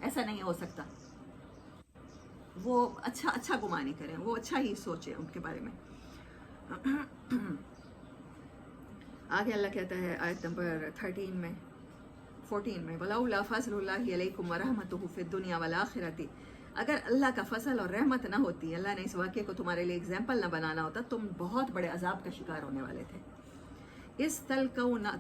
ایسا نہیں ہو سکتا. وہ اچھا گمان ہی کریں، وہ اچھا ہی سوچیں ان کے بارے میں. آگے اللہ کہتا ہے آیت نمبر 14 میں وَلَوْلَا فَضْلُ اللَّهِ عَلَيْكُمْ وَرَحْمَتُهُ فِي الدُّنْيَا وَالْآخِرَةِ، اگر اللہ کا فضل اور رحمت نہ ہوتی، اللہ نے اس واقعے کو تمہارے لیے اگزامپل نہ بنانا ہوتا، تم بہت بڑے عذاب کا شکار ہونے والے تھے. اس تلقونہ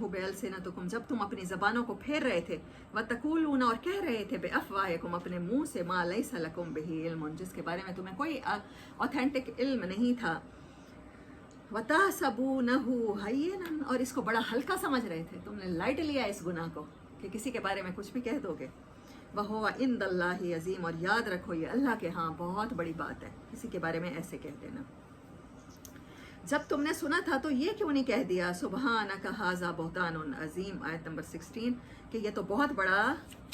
بألسنتکم، جب تم اپنی زبانوں کو پھیر رہے تھے، وتقولون، اور کہہ رہے تھے، بأفواہکم، اپنے منہ سے، ما لیس لکم بہ علم، جس کے بارے میں تمہیں کوئی اوتھینٹک علم نہیں تھا، وتحسبونہ ہینا، اور اس کو بڑا ہلکا سمجھ رہے تھے، تم نے لائٹ لیا اس گناہ کو کہ کسی کے بارے میں کچھ بھی کہہ دو گے. وہو عند اللہ عظیم، اور یاد رکھو یہ اللہ کے ہاں بہت بڑی بات ہے کسی کے بارے میں ایسے کہہ دینا. جب تم نے سنا تھا تو یہ کیوں نہیں کہہ دیا سبحانک ھذا بہتان عظیم، آیت نمبر 16، کہ یہ تو بہت بڑا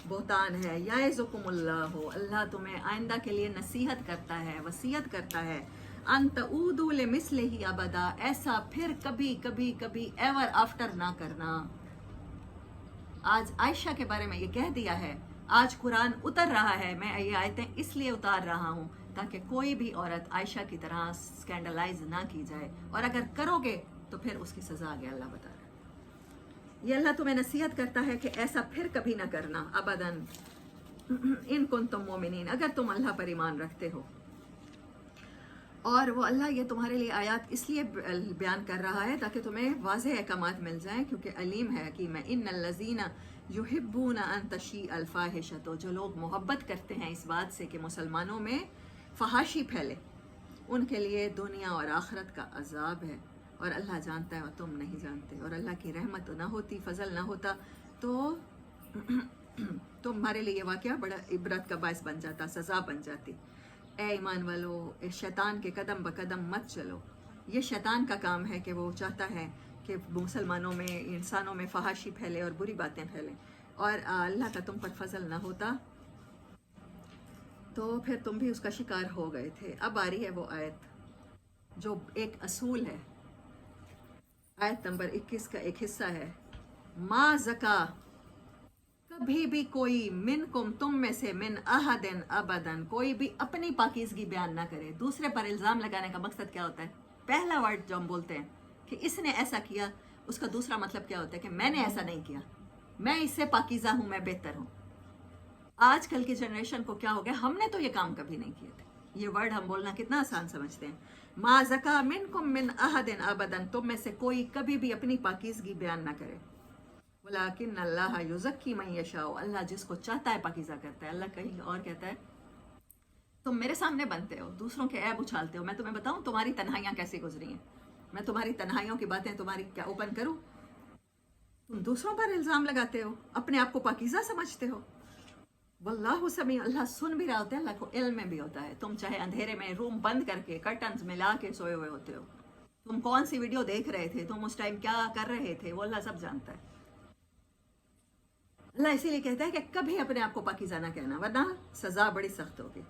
بہتان ہے. یعظکم اللہ، اللہ تمہیں آئندہ کے لیے نصیحت کرتا ہے، وصیت کرتا ہے، ان تعودوا لمثلہ ابدا، ایسا پھر کبھی ایور آفٹر نہ کرنا. آج عائشہ کے بارے میں یہ کہہ دیا ہے، آج قرآن اتر رہا ہے، میں یہ آیتیں اس لیے اتار رہا ہوں تاکہ کوئی بھی عورت عائشہ کی طرح اسکینڈلائز نہ کی جائے، اور اگر کرو گے تو پھر اس کی سزا آگے اللہ بتا رہا ہے. یہ اللہ تمہیں نصیحت کرتا ہے کہ ایسا پھر کبھی نہ کرنا، ابداً، ان کنتم مومنین، اگر تم اللہ پر ایمان رکھتے ہو. اور وہ اللہ یہ تمہارے لیے آیات اس لیے بیان کر رہا ہے تاکہ تمہیں واضح احکامات مل جائیں، کیونکہ علیم ہے حکیم ہے. ان الذین یحبون ان تشیع الفاحشۃ، جو لوگ محبت کرتے ہیں اس بات سے کہ مسلمانوں میں فحاشی پھیلے، ان کے لیے دنیا اور آخرت کا عذاب ہے، اور اللہ جانتا ہے اور تم نہیں جانتے. اور اللہ کی رحمت نہ ہوتی، فضل نہ ہوتا تو تمہارے لیے یہ واقعہ بڑا عبرت کا باعث بن جاتا، سزا بن جاتی. اے ایمان والو، شیطان کے قدم بقدم مت چلو. یہ شیطان کا کام ہے کہ وہ چاہتا ہے کہ مسلمانوں میں، انسانوں میں فحاشی پھیلے اور بری باتیں پھیلیں، اور اللہ کا تم پر فضل نہ ہوتا تو پھر تم بھی اس کا شکار ہو گئے تھے. اب آ رہی ہے وہ آیت جو ایک اصول ہے، آیت نمبر 21 کا ایک حصہ ہے. ما زکا، کبھی بھی کوئی، منکم، تم میں سے، من احدن ابدن، کوئی بھی اپنی پاکیزگی بیان نہ کرے. دوسرے پر الزام لگانے کا مقصد کیا ہوتا ہے؟ پہلا ورڈ جو ہم بولتے ہیں کہ اس نے ایسا کیا، اس کا دوسرا مطلب کیا ہوتا ہے کہ میں نے ایسا نہیں کیا، میں اس سے پاکیزہ ہوں، میں بہتر ہوں. آج کل کی جنریشن کو کیا ہو گیا، ہم نے تو یہ کام کبھی نہیں کیے تھے. یہ ورڈ ہم بولنا کتنا آسان سمجھتے ہیں. ما زکا منکم من احدن ابدن، تم میں سے کوئی کبھی بھی اپنی پاکیزگی بیان نہ کرے. ولیکن اللہ یزکی من یشاء، اللہ جس کو چاہتا ہے پاکیزہ کرتا ہے. اللہ کہیں اور کہتا ہے تم میرے سامنے بنتے ہو، دوسروں کے عیب اچھالتے ہو. میں تمہیں بتاؤں تمہاری تنہائیاں کیسی گزری ہیں، میں تمہاری تنہائیوں کی باتیں تمہاری کیا اوپن کروں؟ تم دوسروں پر الزام لگاتے ہو، اپنے آپ کو پاکیزہ سمجھتے ہو. واللہ سمیع، اللہ سن بھی رہا ہوتا ہے، اللہ کو علم میں بھی ہوتا ہے. تم چاہے اندھیرے میں روم بند کر کے کرٹنز ملا کے سوئے ہوئے ہوتے ہو، تم کون سی ویڈیو دیکھ رہے تھے، تم اس ٹائم کیا کر رہے تھے، وہ اللہ سب جانتا ہے. اللہ اسی لیے کہتا ہے کہ کبھی اپنے آپ کو پاکیزہ نہ کہنا، ورنہ سزا بڑی سخت ہوگی.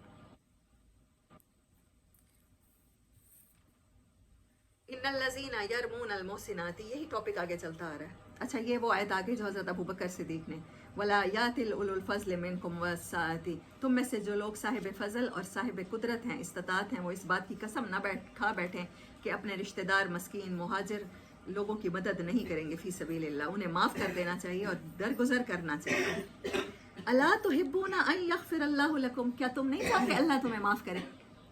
ان الذین یرمون المحصنات، یہی ٹاپک آگے چلتا آ رہا ہے. اچھا، یہ وہ آیت آگے جو حضرت ابوبکر صدیق نے، ولا یاتی اولو الفضل منکم والسعۃ، تم میں سے جو لوگ صاحب فضل اور صاحب قدرت ہیں، استطاعت ہیں، وہ اس بات کی قسم نہ کھا بیٹھیں کہ اپنے رشتہ دار، مسکین، مہاجر لوگوں کی مدد نہیں کریں گے فی سبیل اللہ. انہیں معاف کر دینا چاہیے اور درگزر کرنا چاہیے. الا تحبون ان یغفر اللہ لکم، کیا تم نہیں چاہتے اللہ تمہیں معاف کرے؟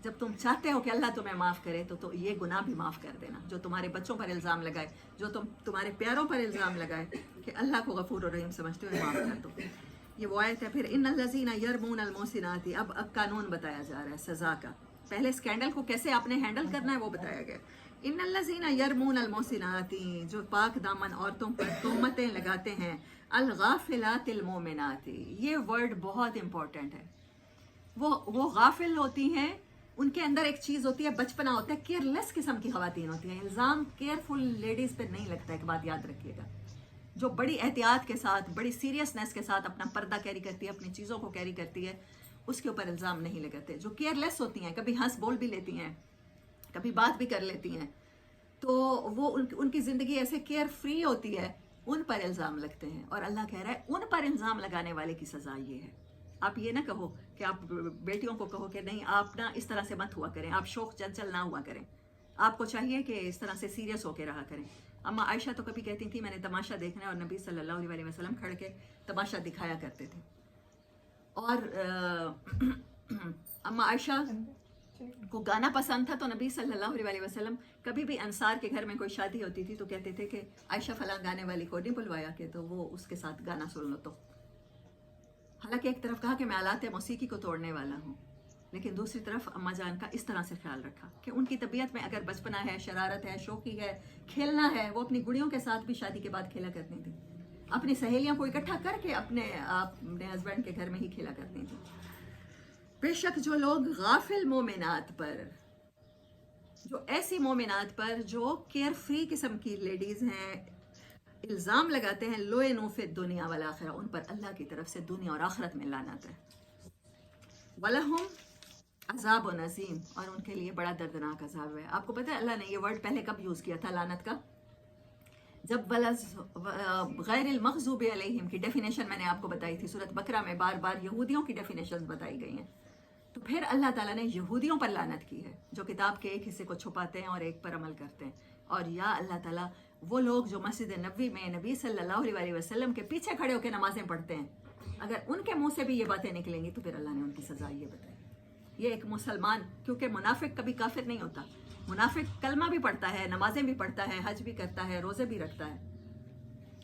جب تم چاہتے ہو کہ اللہ تمہیں معاف کرے تو یہ گناہ بھی معاف کر دینا جو تمہارے بچوں پر الزام لگائے، جو تمہارے پیاروں پر الزام لگائے کہ اللہ کو غفور الرحیم سمجھتے ہو، معاف کر دو. یہ وہ آیت ہے. پھر ان الذین یرمون المحصنات، اب قانون بتایا جا رہا ہے سزا کا. پہلے اسکینڈل کو کیسے آپ نے ہینڈل کرنا ہے وہ بتایا گیا. इन अल्लज़ीना यरमून अलमोहसिनाती, जो पाक दामन औरतों पर तोहमतें लगाते हैं, अलगाफिलातिल मोमिनाती, ये वर्ड बहुत इंपॉर्टेंट है। वो गाफिल होती हैं, उनके अंदर एक चीज़ होती है, बचपना होता है, केयरलेस किस्म की ख़वातीन होती हैं। इल्ज़ाम केयरफुल लेडीज़ पे नहीं लगता है, एक बात याद रखिएगा। जो बड़ी एहतियात के साथ, बड़ी सीरियसनेस के साथ अपना पर्दा कैरी करती है, अपनी चीज़ों को कैरी करती है, उसके ऊपर इल्ज़ाम नहीं लगाते। जो केयरलेस होती हैं, कभी हंस बोल भी लेती हैं, कभी बात भी कर लेती हैं, तो वो उनकी ज़िंदगी ऐसे केयर फ्री होती है, उन पर इल्ज़ाम लगते हैं। और अल्लाह कह रहा है उन पर इल्ज़ाम लगाने वाले की सज़ा ये है। आप ये ना कहो कि आप बेटियों को कहो कि नहीं आप ना इस तरह से मत हुआ करें, आप शौक चंचल ना हुआ करें, आपको चाहिए कि इस तरह से सीरियस होकर रहा करें। अम्मा आयशा तो कभी कहती थी मैंने तमाशा देखना है, और नबी सल्लल्लाहु अलैहि वसल्लम खड़ के तमाशा दिखाया करते थे। और अम्मा आयशा को गाना पसंद था, तो नबी सल्लल्लाहु अलैहि वसल्लम कभी भी अंसार के घर में कोई शादी होती थी तो कहते थे कि आयशा फलां गाने वाली को नहीं बुलवाया कि तो वो उसके साथ गाना सुन लो। तो हालांकि एक तरफ कहा कि मैं आलात मौसीकी को तोड़ने वाला हूँ, लेकिन दूसरी तरफ अम्मा जान का इस तरह से ख्याल रखा कि उनकी तबीयत में अगर बचपना है, शरारत है, शौकी है, खेलना है, वो अपनी गुड़ियों के साथ भी शादी के बाद खेला करती थी, अपनी सहेलियों को इकट्ठा करके अपने हस्बैंड के घर में ही खेला करती थी। बेशक जो लोग गाफिल मोमिनात पर, जो ऐसी मोमिनात पर जो केयर फ्री किस्म की लेडीज़ हैं, इल्ज़ाम लगाते हैं लोए नूफ़े दुनिया वल आखिरा, उन पर अल्लाह की तरफ से दुनिया और आखिरत में लानत है। वलहुम अज़ाब नज़ीम, और उनके लिए बड़ा दर्दनाक अज़ाब है। आपको पता है अल्लाह ने ये वर्ड पहले कब यूज़ किया था लानत का? जब गैरिल मग़ज़ूबि अलैहिम की डेफिनेशन मैंने आपको बताई थी, सूरत बकरा में बार बार यहूदियों की डेफिनेशन बताई गई हैं। तो फिर अल्लाह ताला ने यहूदियों पर लानत की है जो किताब के एक हिस्से को छुपाते हैं और एक पर अमल करते हैं। और या अल्लाह ताला वो लोग जो मस्जिद नबी में नबी सल्लल्लाहु अलैहि वसल्लम के पीछे खड़े होकर नमाजें पढ़ते हैं, अगर उनके मुंह से भी ये बातें निकलेंगी तो फिर अल्लाह ने उनकी सज़ा ये बताई। ये एक मुसलमान, क्योंकि मुनाफिक कभी काफिर नहीं होता, मुनाफिक कलमा भी पढ़ता है, नमाजें भी पढ़ता है, हज भी करता है, रोज़े भी रखता है,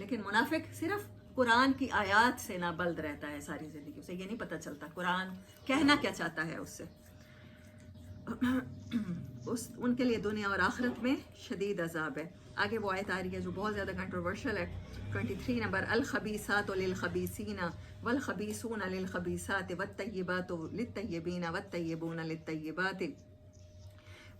लेकिन मुनाफिक सिर्फ कुरान की आयत से ना बल्द रहता है सारी ज़िंदगी। उसे ये नहीं पता चलता कुरान कहना क्या चाहता है उससे। उनके लिए दुनिया और आखिरत में शदीद अजाब है। आगे वो आयत आ रही है जो बहुत ज़्यादा कंट्रोवर्शियल है, 23 नंबर, अल खबीसात लिल खबीसीना वल खबीसून लिल खबीसात वत्तय्यिबात लित्तय्यिबीन वत्तय्यिबून लित्तय्यिबात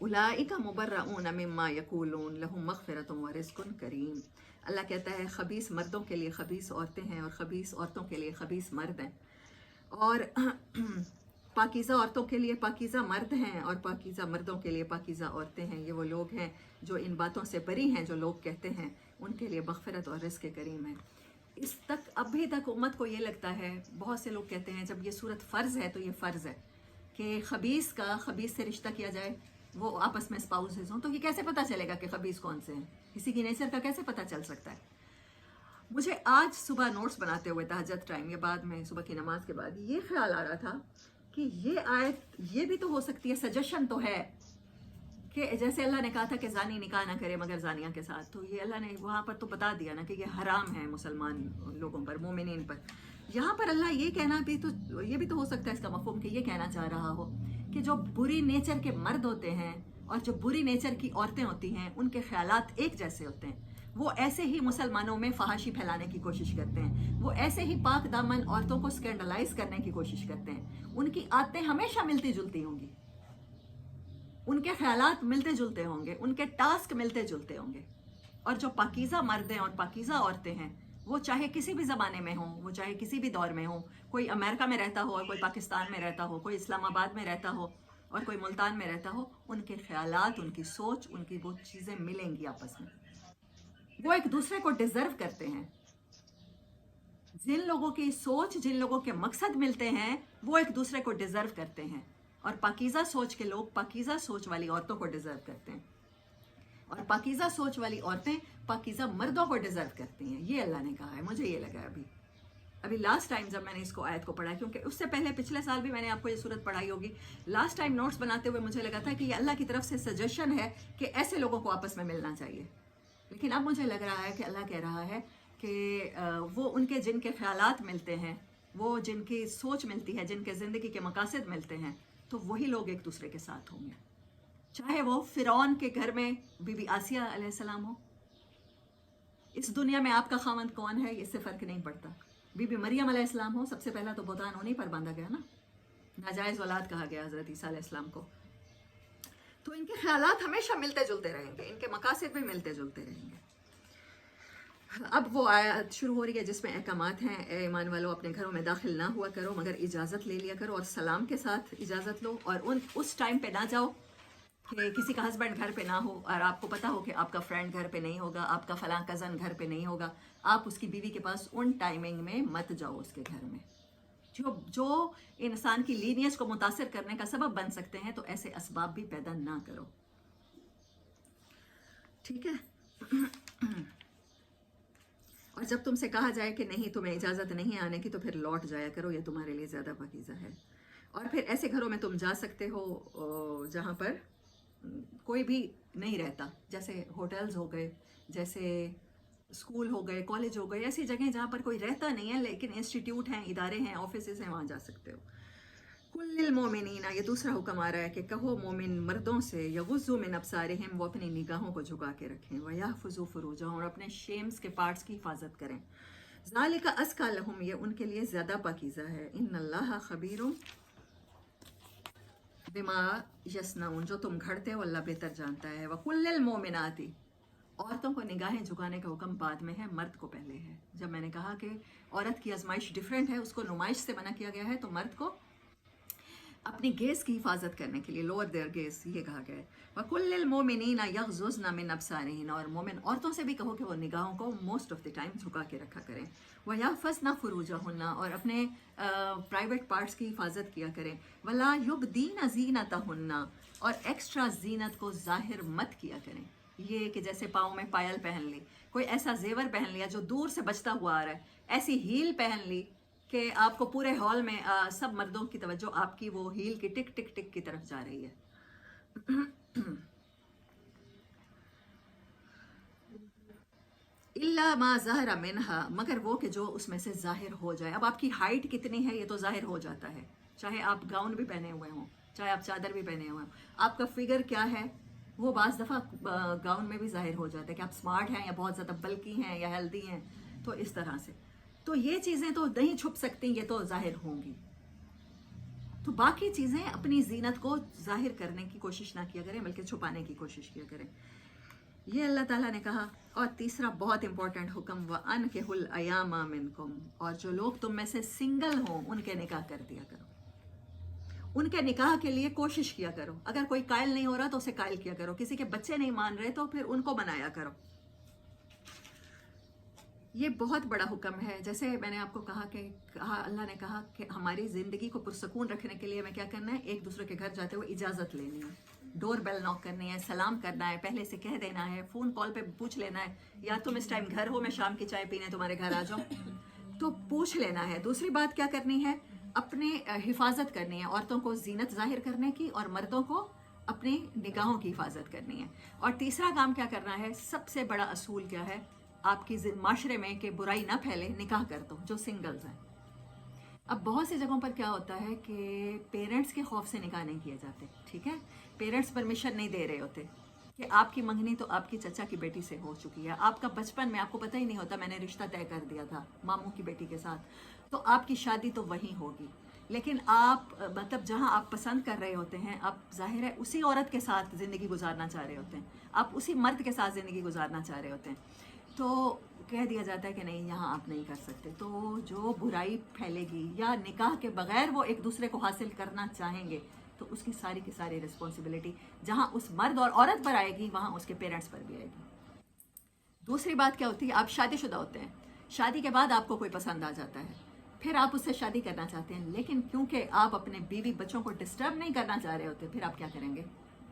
उलाइका मुबर्रऊन मिम्मा यकूलून लहुम मग़फ़िरतुन व रिज़्क़ुन करीम। अल्लाह कहता है खबीस मर्दों के लिए खबीस औरतें हैं, और खबीस औरतों के लिए खबीस मर्द हैं, और पाकीज़ा औरतों के लिए पाकीज़ा मर्द हैं, और पाकीज़ा मर्दों के लिए पाकीज़ा औरतें हैं। ये वो लोग हैं जो इन बातों से बरी हैं जो लोग कहते हैं, उनके लिए मग़फ़िरत और रिज़्क़ करीम है। इस तक अभी तक उम्मत को ये लगता है, बहुत से लोग कहते हैं जब ये सूरत फ़र्ज़ है तो ये फ़र्ज़ है कि खबीस का खबीस से रिश्ता किया जाए, वो आपस में स्पाउसेस हों, तो ये कैसे पता चलेगा कि खबीस कौन से हैं? किसी की नेचर का कैसे पता चल सकता है? मुझे आज सुबह नोट्स बनाते हुए तहज्जुद टाइम, ये बाद में सुबह की नमाज के बाद ये ख्याल आ रहा था कि ये आयत ये भी तो हो सकती है, सजेशन तो है कि जैसे अल्लाह ने कहा था कि जानी निकाह ना करे मगर जानिया के साथ, तो ये अल्लाह ने वहाँ पर तो बता दिया ना कि ये हराम है मुसलमान लोगों पर, मोमिनीन पर। यहाँ पर अल्लाह ये कहना भी तो, ये भी तो हो सकता है इसका मफ़हूम कि ये कहना चाह रहा हो कि जो बुरी नेचर के मर्द होते हैं और जो बुरी नेचर की औरतें होती हैं, उनके ख्यालात एक जैसे होते हैं। वो ऐसे ही मुसलमानों में फहाशी फैलाने की कोशिश करते हैं, वो ऐसे ही पाक दामन औरतों को स्कैंडलाइज करने की कोशिश करते हैं। उनकी आदतें हमेशा मिलती जुलती होंगी, उनके ख्यालात मिलते जुलते होंगे, उनके टास्क मिलते जुलते होंगे। और जो पाकीज़ा मर्द हैं और पाकीज़ा औरतें हैं, वो चाहे किसी भी ज़माने में हों, वो चाहे किसी भी दौर में हों, कोई अमेरिका में रहता हो और कोई पाकिस्तान में रहता हो, कोई इस्लामाबाद में रहता हो और कोई मुल्तान में रहता हो, उनके ख्यालात, उनकी सोच, उनकी वो चीज़ें मिलेंगी आपस में। वो एक दूसरे को डिज़र्व करते हैं। जिन लोगों की सोच, जिन लोगों के मकसद मिलते हैं, वो एक दूसरे को डिज़र्व करते हैं, और पाकीज़ा सोच के लोग पाकीज़ा सोच वाली औरतों को डिज़र्व करते हैं, और पाकीज़ा सोच वाली औरतें पाकीज़ा मर्दों को डिज़र्व करती हैं। ये अल्लाह ने कहा है। मुझे ये लगा अभी लास्ट टाइम जब मैंने इसको आयत को पढ़ा, क्योंकि उससे पहले पिछले साल भी मैंने आपको ये सूरत पढ़ाई होगी, लास्ट टाइम नोट्स बनाते हुए मुझे लगा था कि ये अल्लाह की तरफ से सजेशन है कि ऐसे लोगों को आपस में मिलना चाहिए। लेकिन अब मुझे लग रहा है कि अल्लाह कह रहा है कि वो उनके जिनके ख्यालात मिलते हैं, वो जिनकी सोच मिलती है, जिनके ज़िंदगी के मकासद मिलते हैं, तो वही लोग एक दूसरे के साथ होंगे। चाहे वो फिरौन के घर में बीबी आसिया अलैहिस्सलाम हो। इस दुनिया में आपका खामंद कौन है इससे फ़र्क नहीं पड़ता। बीबी मरियम अलैहिस्सलाम हो, सबसे पहला तो बहतान उन्हीं पर बांधा गया ना, नाजायज़ औलाद कहा गया हज़रत ईसा अलैहिस्सलाम को। तो इनके ख्यालात हमेशा मिलते जुलते रहेंगे, इनके मकासद भी मिलते जुलते रहेंगे। अब वो आयत शुरू हो रही है जिसमें अहकामात हैं, ए ईमान वालों अपने घरों में दाखिल ना हुआ करो मगर इजाज़त ले लिया करो और सलाम के साथ इजाज़त लो, और उस टाइम पे ना जाओ कि किसी का हस्बैंड घर पे ना हो और आपको पता हो कि आपका फ्रेंड घर पे नहीं होगा, आपका फलां कज़न घर पे नहीं होगा, आप उसकी बीवी के पास उन टाइमिंग में मत जाओ उसके घर में, जो इंसान की लीनियस को मुतासिर करने का सबब बन सकते हैं। तो ऐसे असबाब भी पैदा ना करो, ठीक है। और जब तुमसे कहा जाए कि नहीं तुम्हें इजाज़त नहीं आने की तो फिर लौट जाया करो, ये तुम्हारे लिए ज़्यादा पाकीज़ा है। और फिर ऐसे घरों में तुम जा सकते हो जहाँ पर कोई भी नहीं रहता, जैसे होटल्स हो गए, जैसे स्कूल हो गए, कॉलेज हो गए, ऐसी जगह जहाँ पर कोई रहता नहीं है लेकिन इंस्टीट्यूट हैं, इदारे हैं, ऑफिसेज हैं, वहाँ जा सकते हो। कुल्लिल मोमिनीना, ये दूसरा हुक्म आ रहा है कि कहो मोमिन मर्दों से यगुज़्ज़ू मिन अब्सारिहिम, वो अपनी निगाहों को झुका के रखें, व यहफ़ज़ू फ़ुरूजहम, और अपने शेम्स के पार्ट्स की हिफाजत करें। ज़ालिका अस्का लहुम, ये उनके लिए ज़्यादा पाकीज़ा है। इन्नल्लाह ख़बीरुम बिमा यस्नऊन, जो तुम घड़ते हो अल्लाह बेहतर जानता है। व कुल्लिल मोमिनाती, औरतों को निगाहें झुकाने का हुक्म बाद में है, मर्द को पहले है। जब मैंने कहा कि औरत की आजमाइश डिफरेंट है, उसको नुमाइश से मना किया गया है, तो मर्द को अपनी गेज़ की हिफाजत करने के लिए लोअर देयर गेज़ ये कहा गया है। वकुल्लिल मोमिनीना यग़ज़ुज़्न मिन अब्सारिहिन, और मोमिन औरतों से भी कहो कि वो निगाहों को मोस्ट ऑफ द टाइम झुका के रखा करें। वयहफ़ज़्न फ़ुरूजहुन्ना, और अपने प्राइवेट पार्ट्स की हिफाजत किया करें। वला युबदीन ज़ीनतहुन्ना, और एक्स्ट्रा जीनत को ज़ाहिर मत किया करें। ये कि जैसे पाँव में पायल पहन ली, कोई ऐसा जेवर पहन लिया जो दूर से बजता हुआ आ रहा है, ऐसी हील पहन ली कि आपको पूरे हॉल में सब मर्दों की तवज्जो आपकी वो हील की टिक टिक टिक की तरफ जा रही है। इल्ला मा ज़हरा मिनहा, मगर वो कि जो उसमें से ज़ाहिर हो जाए। अब आपकी हाइट कितनी है ये तो ज़ाहिर हो जाता है, चाहे आप गाउन भी पहने हुए हों, चाहे आप चादर भी पहने हुए हों। आपका फिगर क्या है वो बाज़ दफ़ा गाउन में भी ज़ाहिर हो जाता है कि आप स्मार्ट हैं या बहुत ज़्यादा बल्की हैं या हेल्दी हैं। तो इस तरह से तो ये चीज़ें तो नहीं छुप सकती, ये तो ज़ाहिर होंगी। तो बाकी चीज़ें अपनी जीनत को ज़ाहिर करने की कोशिश ना किया करें बल्कि छुपाने की कोशिश किया करें, ये अल्लाह ताला ने कहा। और तीसरा बहुत इंपॉर्टेंट हुक्म, व अनकिहुल अयामा मिनकुम, और जो लोग तुम में से सिंगल हों उनके निकाह कर दिया करो, उनके निकाह के लिए कोशिश किया करो। अगर कोई कायल नहीं हो रहा तो उसे कायल किया करो, किसी के बच्चे नहीं मान रहे तो फिर उनको बनाया करो। ये बहुत बड़ा हुक्म है। जैसे मैंने आपको कहा कि अल्लाह ने कहा कि हमारी ज़िंदगी को पुरसकून रखने के लिए हमें क्या करना है, एक दूसरे के घर जाते हुए इजाज़त लेनी है, डोर बेल नॉक करनी है, सलाम करना है, पहले से कह देना है, फ़ोन कॉल पे पूछ लेना है, या तुम इस टाइम घर हो, मैं शाम की चाय पीने तुम्हारे घर आ जाऊँ, तो पूछ लेना है। दूसरी बात क्या करनी है, अपने हिफाजत करनी है, औरतों को जीनत ज़ाहिर करने की और मर्दों को अपनी निगाहों की हिफाजत करनी है। और तीसरा काम क्या करना है, सबसे बड़ा असूल क्या है आपकी माशरे में कि बुराई ना फैले, निकाह कर दो जो सिंगल्स हैं। अब बहुत सी जगहों पर क्या होता है कि पेरेंट्स के खौफ से निकाह नहीं किए जाते, ठीक है, पेरेंट्स परमिशन नहीं दे रहे होते कि आपकी मंगनी तो आपकी चचा की बेटी से हो चुकी है, आपका बचपन में आपको पता ही नहीं होता, मैंने रिश्ता तय कर दिया था मामू की बेटी के साथ, तो आपकी शादी तो वहीं होगी। लेकिन आप मतलब जहाँ आप पसंद कर रहे होते हैं, आप जाहिर है उसी औरत के साथ ज़िंदगी गुजारना चाह रहे होते हैं, आप उसी मर्द के साथ ज़िंदगी गुजारना चाह रहे होते हैं, तो कह दिया जाता है कि नहीं यहाँ आप नहीं कर सकते। तो जो बुराई फैलेगी या निकाह के बगैर वो एक दूसरे को हासिल करना चाहेंगे तो उसकी सारी की सारी रिस्पॉन्सिबिलिटी जहाँ उस मर्द और औरत पर आएगी वहाँ उसके पेरेंट्स पर भी आएगी। दूसरी बात क्या होती है, आप शादीशुदा होते हैं, शादी के बाद आपको कोई पसंद आ जाता है, फिर आप उससे शादी करना चाहते हैं, लेकिन क्योंकि आप अपने बीवी बच्चों को डिस्टर्ब नहीं करना चाह रहे होते, फिर आप क्या करेंगे,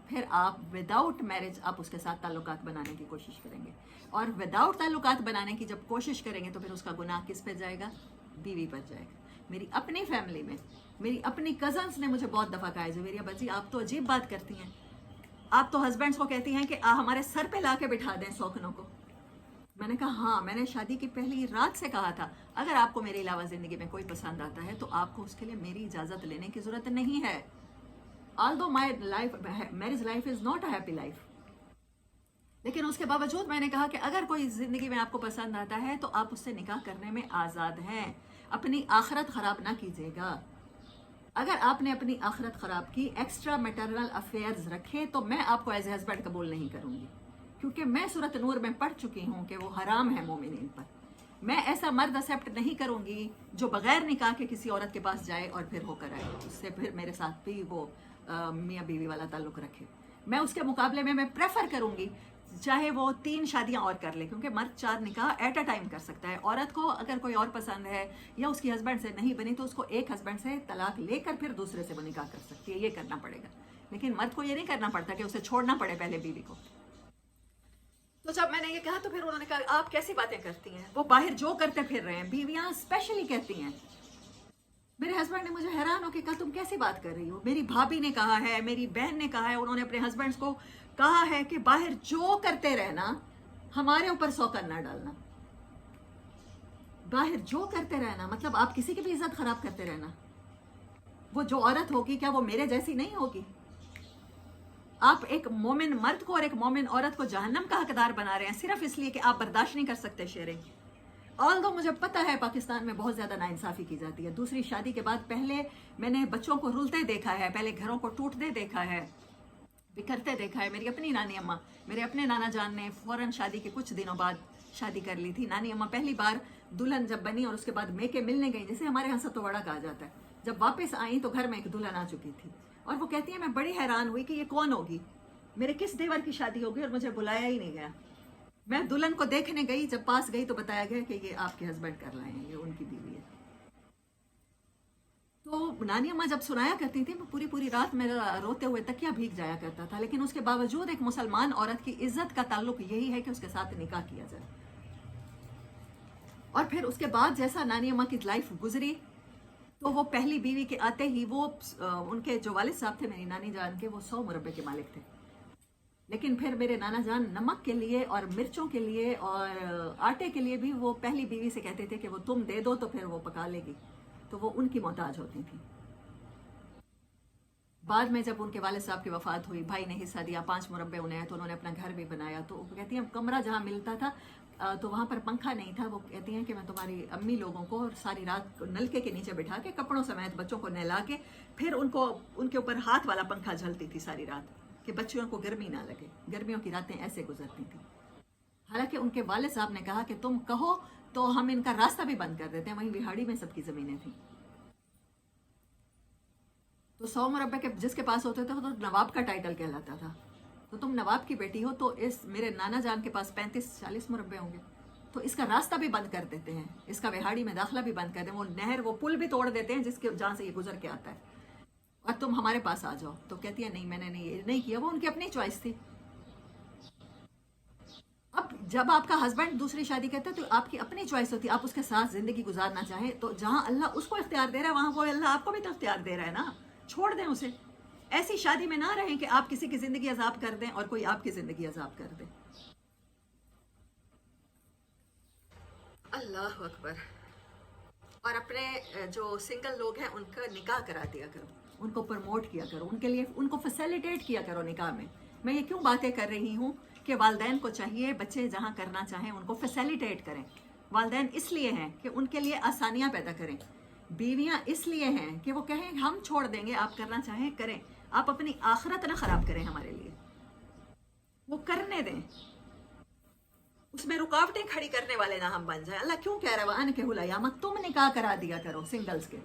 फिर आप विदाउट मैरिज आप उसके साथ ताल्लुकात बनाने की कोशिश करेंगे। और विदाउट ताल्लुकात बनाने की जब कोशिश करेंगे तो फिर उसका गुनाह किस पे जाएगा, बीवी पर जाएगा। मेरी अपनी फैमिली में मेरी अपनी कज़न्स ने मुझे बहुत दफ़ा कहा है, जवेरिया बच्ची आप तो अजीब बात करती हैं, आप तो हस्बैंड्स को कहती हैं कि हमारे सर पे ला के बिठा दें शौकनों को। मैंने कहा हाँ, मैंने शादी की पहली रात से कहा था अगर आपको मेरे अलावा ज़िंदगी में कोई पसंद आता है तो आपको उसके लिए मेरी इजाज़त लेने की ज़रूरत नहीं है। although my life, marriage life is not a happy life, لیکن اس کے باوجود میں نے کہا کہ اگر کوئی زندگی میں آپ کو پسند آتا ہے تو آپ اس سے نکاح کرنے میں آزاد ہیں. اپنی آخرت خراب نہ کیجیے گا. اگر آپ نے اپنی آخرت خراب کی، ایکسٹرا میٹرنل افیئرز رکھے، تو میں آپ کو ایز اے ہسبینڈ قبول نہیں کروں گی، کیونکہ میں سورۃ نور میں پڑھ چکی ہوں کہ وہ حرام ہے مومنین پر. میں ایسا مرد ایکسیپٹ نہیں کروں گی جو بغیر نکاح کے کسی عورت کے پاس جائے اور پھر ہو کر آئے، اس سے پھر میرے ساتھ بھی وہ میاں بیوی والا تعلق رکھے. میں اس کے مقابلے میں پریفر کروں گی چاہے وہ 3 شادیاں اور کر لے، کیونکہ مرد 4 نکاح ایٹ اے ٹائم کر سکتا ہے. عورت کو اگر کوئی اور پسند ہے یا اس کی ہسبینڈ سے نہیں بنی تو اس کو ایک ہسبینڈ سے طلاق لے کر پھر دوسرے سے وہ نکاح کر سکتی ہے. یہ کرنا پڑے گا، لیکن مرد کو یہ نہیں کرنا پڑتا کہ اسے چھوڑنا پڑے پہلے بیوی کو. تو جب میں نے یہ کہا تو پھر انہوں نے کہا آپ کیسی باتیں کرتی ہیں، وہ باہر جو کرتے پھر رہے ہیں. بیویاں اسپیشلی کہتی ہیں. میرے ہسبینڈ نے مجھے حیران ہو کے کہا تم کیسی بات کر رہی ہو. میری بھابھی نے کہا ہے، میری بہن نے کہا ہے، انہوں نے اپنے ہسبینڈس کو کہا ہے کہ باہر جو کرتے رہنا، ہمارے اوپر سوکن نہ ڈالنا. باہر جو کرتے رہنا مطلب آپ کسی کی بھی عزت خراب کرتے رہنا. وہ جو عورت ہوگی کیا وہ میرے جیسی نہیں ہوگی؟ آپ ایک مومن مرد کو اور ایک مومن عورت کو جہنم کا حقدار بنا رہے ہیں صرف اس لیے کہ آپ برداشت نہیں کر سکتے شیئرنگ. آلدو مجھے پتہ ہے پاکستان میں بہت زیادہ ناانصافی کی جاتی ہے. دوسری شادی کے بعد پہلے میں نے بچوں کو رلتے دیکھا ہے، پہلے گھروں کو ٹوٹتے دیکھا ہے، بکھرتے دیکھا ہے. میری اپنی نانی اماں، میرے اپنے نانا جان نے فوراً شادی کے کچھ دنوں بعد شادی کر لی تھی. نانی اماں پہلی بار دلہن جب بنی اور اس کے بعد میکے ملنے گئی، جسے ہمارے یہاں ستوڑا کہا جاتا ہے، جب واپس آئیں تو گھر میں ایک دلہن آ چکی تھی. اور وہ کہتی ہے میں بڑی حیران ہوئی کہ یہ کون ہوگی، میرے کس دیور کی شادی ہوگی اور مجھے بلایا ہی نہیں گیا. میں دلہن کو دیکھنے گئی، جب پاس گئی تو بتایا گیا کہ یہ آپ کے ہسبینڈ کر لائے ہیں، یہ ان کی بیوی ہے. تو نانی اماں جب سنایا کرتی تھی پوری پوری رات میرا روتے ہوئے تکیہ بھیگ جایا کرتا تھا. لیکن اس کے باوجود ایک مسلمان عورت کی عزت کا تعلق یہی ہے کہ اس کے ساتھ نکاح کیا جائے. اور پھر اس کے بعد جیسا نانی اماں کی لائف گزری تو وہ پہلی بیوی کے آتے ہی وہ ان کے جو والد صاحب تھے میری نانی جان کے، وہ 100 مربے کے مالک تھے. لیکن پھر میرے نانا جان نمک کے لیے اور مرچوں کے لیے اور آٹے کے لیے بھی وہ پہلی بیوی سے کہتے تھے کہ وہ تم دے دو تو پھر وہ پکا لے گی، تو وہ ان کی محتاج ہوتی تھی. بعد میں جب ان کے والد صاحب کی وفات ہوئی، بھائی نے حصہ دیا، 5 مربے انہیں ہیں، تو انہوں نے اپنا گھر بھی بنایا. تو وہ کہتی ہیں کمرہ جہاں ملتا تھا تو وہاں پر پنکھا نہیں تھا. وہ کہتی ہیں کہ میں تمہاری امی لوگوں کو ساری رات نلکے کے نیچے بٹھا کے کپڑوں سمیت بچوں کو نہلا کے پھر ان کے اوپر ہاتھ والا پنکھا جھلتی تھی ساری رات کہ بچوں کو گرمی نہ لگے. گرمیوں کی راتیں ایسے گزرتی تھیں. حالانکہ ان کے والد صاحب نے کہا کہ تم کہو تو ہم ان کا راستہ بھی بند کر دیتے ہیں. وہیں بہاڑی میں سب کی زمینیں تھیں. تو 100 مربے کے جس کے پاس ہوتے تھے وہ تو نواب کا ٹائٹل کہلاتا تھا. تو تم نواب کی بیٹی ہو تو اس میرے نانا جان کے پاس 35-40 مربے ہوں گے، تو اس کا راستہ بھی بند کر دیتے ہیں، اس کا وہاڑی میں داخلہ بھی بند کر دیں. وہ نہر، وہ پل بھی توڑ دیتے ہیں جس کے جہاں سے یہ گزر کے آتا ہے، اور تم ہمارے پاس آ جاؤ. تو کہتی ہے نہیں، میں نے نہیں کیا. وہ ان کی اپنی چوائس تھی. اب جب آپ کا ہسبینڈ دوسری شادی کرتا ہے تو آپ کی اپنی چوائس ہوتی ہے، آپ اس کے ساتھ زندگی گزارنا چاہیں تو جہاں اللہ اس کو اختیار دے رہا ہے وہاں وہ اللہ آپ کو بھی تو اختیار دے رہا ہے نا. چھوڑ دیں اسے. ایسی شادی میں نہ رہیں کہ آپ کسی کی زندگی عذاب کر دیں اور کوئی آپ کی زندگی عذاب کر دے. اللہ اکبر. اور اپنے جو سنگل لوگ ہیں ان کا نکاح کرا دیا کرو، ان کو پروموٹ کیا کرو، ان کے لیے ان کو فیسیلیٹیٹ کیا کرو نکاح میں. میں یہ کیوں باتیں کر رہی ہوں کہ والدین کو چاہیے بچے جہاں کرنا چاہیں ان کو فیسیلیٹیٹ کریں. والدین اس لیے ہیں کہ ان کے لیے آسانیاں پیدا کریں. بیویاں اس لیے ہیں کہ وہ کہیں ہم چھوڑ دیں گے، آپ کرنا چاہیں کریں، آپ اپنی آخرت نہ خراب کریں ہمارے لیے. وہ کرنے دیں، اس میں رکاوٹیں کھڑی کرنے والے نہ ہم بن جائیں. اللہ کیوں کہہ رہا ہے وَأَنكِحُوا الْأَيَامَ، تم نکاح کرا دیا کرو سنگلز کے،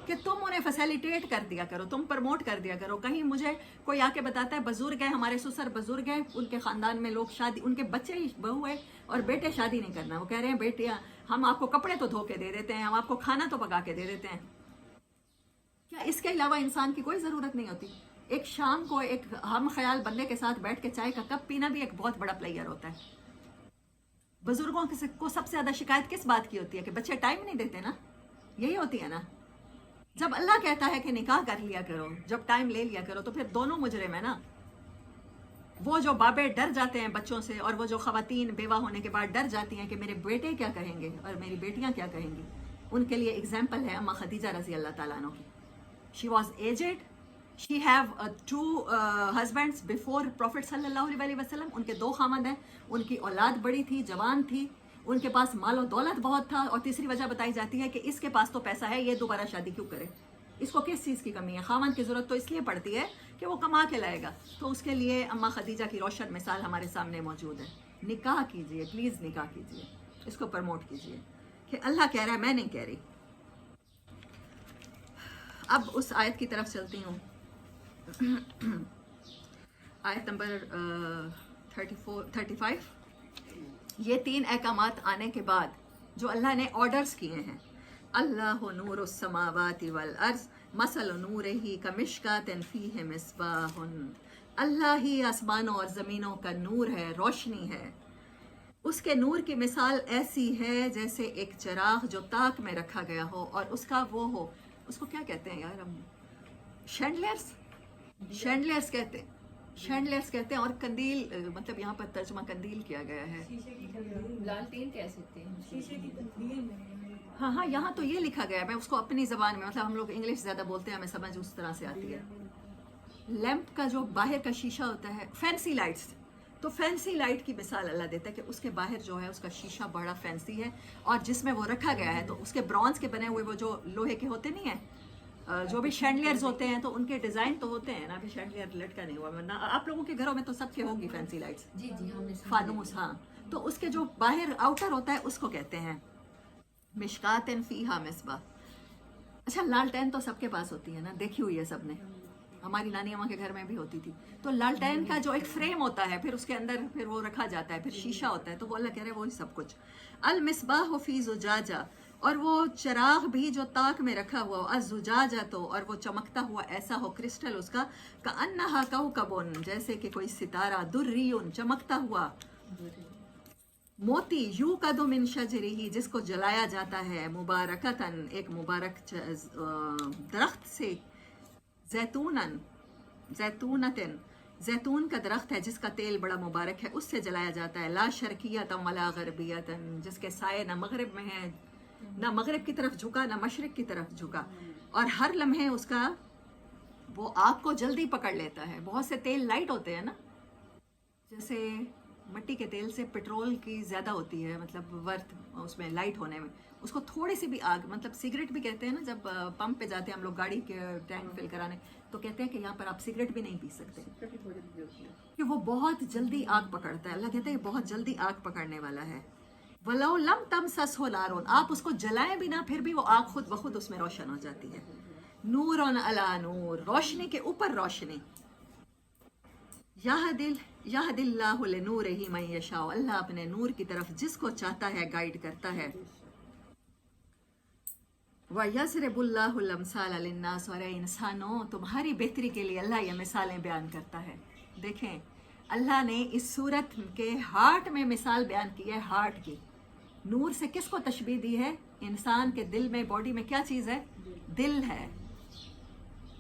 کہ تم انہیں فیسیلیٹیٹ کر دیا کرو، تم پروموٹ کر دیا کرو. کہیں مجھے کوئی آ کے بتاتا ہے بزرگ ہیں ہمارے سسر بزرگ ہیں، ان کے خاندان میں لوگ شادی، ان کے بچے ہی بہو ہے اور بیٹے شادی نہیں کرنا. وہ کہہ رہے ہیں بیٹیاں ہم آپ کو کپڑے تو دھو کے دے دیتے ہیں، ہم آپ کو کھانا تو پکا کے دے دیتے ہیں. کیا اس کے علاوہ انسان کی کوئی ضرورت نہیں ہوتی؟ ایک شام کو ایک ہم خیال بندے کے ساتھ بیٹھ کے چائے کا کپ پینا بھی ایک بہت بڑا پلیئر ہوتا ہے. بزرگوں کو سب سے زیادہ شکایت کس بات کی ہوتی ہے؟ کہ بچے ٹائم نہیں دیتے نا. یہی ہوتی ہے نا. جب اللہ کہتا ہے کہ نکاح کر لیا کرو، جب ٹائم لے لیا کرو، تو پھر دونوں مجرم ہیں نا. وہ جو بابے ڈر جاتے ہیں بچوں سے، اور وہ جو خواتین بیوہ ہونے کے بعد ڈر جاتی ہیں کہ میرے بیٹے کیا کہیں گے اور میری بیٹیاں کیا کہیں گی، ان کے لیے اگزامپل ہے اما خدیجہ رضی اللہ تعالیٰ عنہ کی. She was aged she have 2 husbands before prophet सल्लल्लाहु अलैहि वसल्लम. उनके 2 खामद हैं, उनकी औलाद बड़ी थी, जवान थी, उनके पास मालो दौलत बहुत था. और तीसरी वजह बताई जाती है कि इसके पास तो पैसा है, ये दोबारा शादी क्यों करे, इसको किस चीज़ की कमी है. खामन की ज़रूरत तो इसलिए पड़ती है कि वो कमा के लाएगा. तो उसके लिए अम्मा खदीजा की रोशन मिसाल हमारे सामने मौजूद है. निकाह कीजिए, प्लीज़ निकाह कीजिए, इसको प्रमोट कीजिए. कि अल्लाह कह रहा है, मैं नहीं कह रही. अब उस आयत की तरफ चलती हूँ. आयत नंबर 35. ये 3 अहकामात आने के बाद जो अल्लाह ने ऑर्डर्स किए हैं, अल्लाह नूरुस समावाति वल अर्ज़ मसल नूरिही कमिश्कातिन फीहि मिस्बाहुन. अल्लाह ही आसमानों और ज़मीनों का नूर है, रोशनी है. उसके नूर की मिसाल ऐसी है जैसे एक चिराग जो ताक में रखा गया हो और उसका वो हो, उसको क्या कहते हैं यार हम, शैंडलियर्स कहते हैं. शैंडलियर्स कहते हैं. और कंदील, मतलब यहाँ पर तर्जुमा कंदील किया गया है. लालटेन कह सकते हैं, शीशे की तस्वीर. हाँ, यहाँ तो ये लिखा गया है. मैं उसको अपनी ज़बान में, मतलब हम लोग इंग्लिश ज़्यादा बोलते हैं, हमें समझ उस तरह से आती है. लैंप का जो बाहर का शीशा होता है, फैंसी लाइट्स, तो फैंसी लाइट की मिसाल अल्लाह देता है कि उसके बाहर जो है उसका शीशा बड़ा फैंसी है और जिसमें वो रखा गया है तो उसके ब्रॉन्ज के बने हुए वो जो लोहे के होते नहीं हैं, जो भी शैंडलियर्स होते हैं तो उनके डिज़ाइन तो होते हैं ना. अभी शैंडलियर लटका नहीं हुआ, वरना आप लोगों के घरों में तो सबके होगी फैंसी लाइट्स. जी हमने फानूस. हाँ, तो उसके जो बाहर आउटर होता है उसको कहते हैं मिशकातिन फीहा मिस्बाह. अच्छा, लालटेन तो सबके पास होती है ना, देखी हुई है सबने. हमारी नानी अम्मा के घर में भी होती थी. तो लालटेन का जो एक फ्रेम होता है, फिर उसके अंदर फिर वो रखा जाता है, फिर शीशा होता है, तो वो अल्लाह कह रहे हैं वही सब कुछ. अल मिसबाह फी जुजाजा, और वो चिराग भी जो ताक में रखा हुआ हो, अज़ुजाजा, तो और वो चमकता हुआ ऐसा हो, क्रिस्टल उसका, का अन्नहा कौकबुन, जैसे कि कोई सितारा, दुर्रियुन, चमकता हुआ मोती, यू कदो मिन शजरिही, जिसको जलाया जाता है, मुबारकतन, एक मुबारक दरख्त से, जैतूनन, जैतूनतन, जैतून का दरख्त है जिसका तेल बड़ा मुबारक है, उससे जलाया जाता है. ला शर्कियतन वला गरबियतन, जिसके साए ना मगरिब में है, ना मगरिब की तरफ झुका, ना मशरिक की तरफ झुका, और हर लम्हे उसका वो आग को जल्दी पकड़ लेता है. बहुत से तेल लाइट होते हैं ना, जैसे मिट्टी के तेल से पेट्रोल की ज़्यादा होती है, मतलब वर्थ उसमें लाइट होने में. उसको थोड़ी सी भी आग, मतलब सिगरेट भी कहते हैं ना, जब पंप पे जाते हैं हम लोग गाड़ी के टैंक फिल कराने, तो कहते हैं कि यहाँ पर आप सिगरेट भी नहीं पी सकते कि वो बहुत जल्दी आग पकड़ता है. अल्लाह कहते हैं बहुत जल्दी आग पकड़ने वाला है. वलो लम तमससहु नारुन, आप उसको जलाएं भी ना फिर भी वो आग खुद ब खुद उसमें रोशन हो जाती है. नूरुन अला नूर, रोशनी के ऊपर रोशनी. यहदिल्लाहु लिनूरिही मन यशाअ, अल्लाह अपने नूर की तरफ जिसको चाहता है गाइड करता है. वयज़रिबुल्लाहुल अमसाल लिन्नास, और इंसानों तुम्हारी बेहतरी के लिए अल्लाह ये मिसालें बयान करता है. देखें, अल्लाह ने इस सूरत के हार्ट में मिसाल बयान की है. हार्ट की नूर से किसको तशबीह दी है? इंसान के दिल में, बॉडी में क्या चीज़ है? दिल है,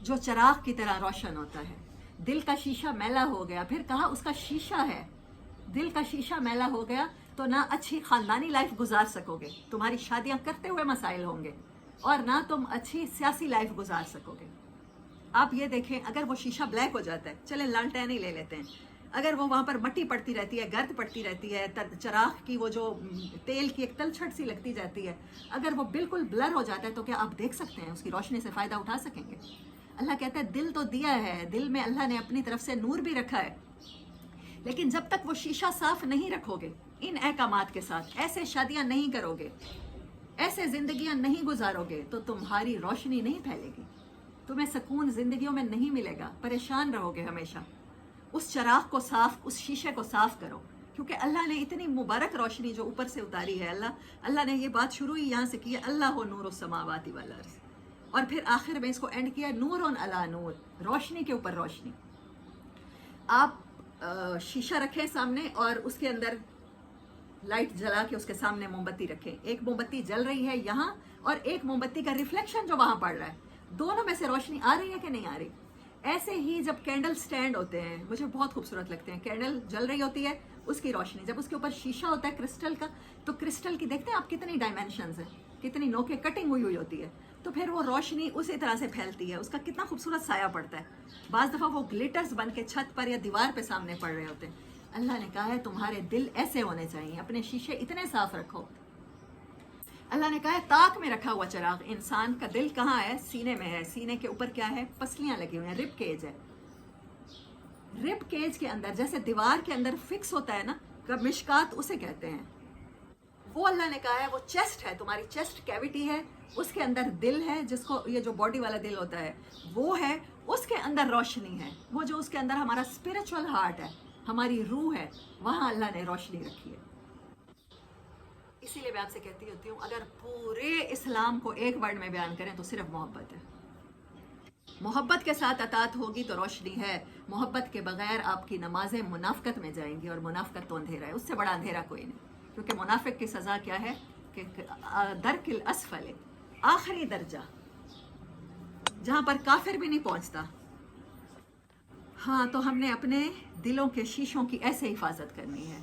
जो चिराग की तरह रोशन होता है. दिल का शीशा मैला हो गया, फिर कहा उसका शीशा है, दिल का शीशा मैला हो गया तो ना अच्छी ख़ानदानी लाइफ गुजार सकोगे, तुम्हारी शादियां करते हुए मसाइल होंगे, और ना तुम अच्छी सियासी लाइफ गुजार सकोगे. आप ये देखें, अगर वो शीशा ब्लैक हो जाता है, चले लालटेन ही ले लेते हैं, अगर वो वहाँ पर मट्टी पड़ती रहती है, गर्द पड़ती रहती है, चिराग की वो जो तेल की एक तलछट सी लगती जाती है, अगर वो बिल्कुल ब्लर हो जाता है तो क्या आप देख सकते हैं, उसकी रोशनी से फ़ायदा उठा सकेंगे? अल्लाह कहता है दिल तो दिया है, दिल में अल्लाह ने अपनी तरफ से नूर भी रखा है, लेकिन जब तक वो शीशा साफ नहीं रखोगे, इन अहकामात के साथ ऐसे शादियां नहीं करोगे, ऐसे जिंदगियां नहीं गुजारोगे, तो तुम्हारी रोशनी नहीं फैलेगी, तुम्हें सुकून जिंदगियों में नहीं मिलेगा, परेशान रहोगे हमेशा. उस चिराग को साफ, उस शीशे को साफ करो, क्योंकि अल्लाह ने इतनी मुबारक रोशनी जो ऊपर से उतारी है, अल्लाह ने ये बात शुरू ही यहाँ से की है, अल्लाह नूरुस समावाति वल अर्ज़, और फिर आखिर में इसको एंड किया नूरुन अला नूर, रोशनी के ऊपर रोशनी. आप शीशा रखें सामने और उसके अंदर लाइट जला के उसके सामने मोमबत्ती रखें, एक मोमबत्ती जल रही है यहाँ और एक मोमबत्ती का रिफ्लेक्शन जो वहाँ पड़ रहा है, दोनों में से रोशनी आ रही है कि नहीं आ रही? ऐसे ही जब कैंडल स्टैंड होते हैं, मुझे बहुत खूबसूरत लगते हैं, कैंडल जल रही होती है, उसकी रोशनी, जब उसके ऊपर शीशा होता है क्रिस्टल का, तो क्रिस्टल की देखते हैं आप कितनी डायमेंशंस है, कितनी नोकें कटिंग हुई हुई होती है, तो फिर वो रोशनी उसी तरह से फैलती है, उसका कितना खूबसूरत साया पड़ता है। बाज़ दफ़ा वो ग्लिटर्स बन के छत पर या दीवार पे सामने पड़ रहे होते हैं। अल्लाह ने कहा है तुम्हारे दिल ऐसे होने चाहिए, अपने शीशे इतने साफ रखो। अल्लाह ने कहा है ताक में रखा हुआ चिराग, इंसान का दिल कहाँ है? सीने में है। सीने के ऊपर क्या है? पसलियाँ लगी हुई हैं, रिब केज है। रिब केज के अंदर जैसे दीवार के अंदर फिक्स होता है ना, कब मिशकात उसे कहते हैं, वो अल्लाह ने कहा है वो चेस्ट है, तुम्हारी चेस्ट कैविटी है, उसके अंदर दिल है, जिसको ये जो बॉडी वाला दिल होता है वो है, उसके अंदर रोशनी है। वो जो उसके अंदर हमारा स्पिरिचुअल हार्ट है, हमारी रूह है, वहाँ अल्लाह ने रोशनी रखी है। इसीलिए मैं आपसे कहती होती हूँ, अगर पूरे इस्लाम को एक वर्ड में बयान करें तो सिर्फ मोहब्बत है। मोहब्बत के साथ अतात होगी तो रोशनी है, मोहब्बत के बगैर आपकी नमाजें मुनाफकत में जाएंगी, और मुनाफकत तो अंधेरा है, उससे बड़ा अंधेरा कोई नहीं। क्योंकि मुनाफिक की सज़ा क्या है कि दरकिल असफल, आखिरी दर्जा, जहाँ पर काफिर भी नहीं पहुँचता। हाँ, तो हमने अपने दिलों के शीशों की ऐसे हिफाजत करनी है।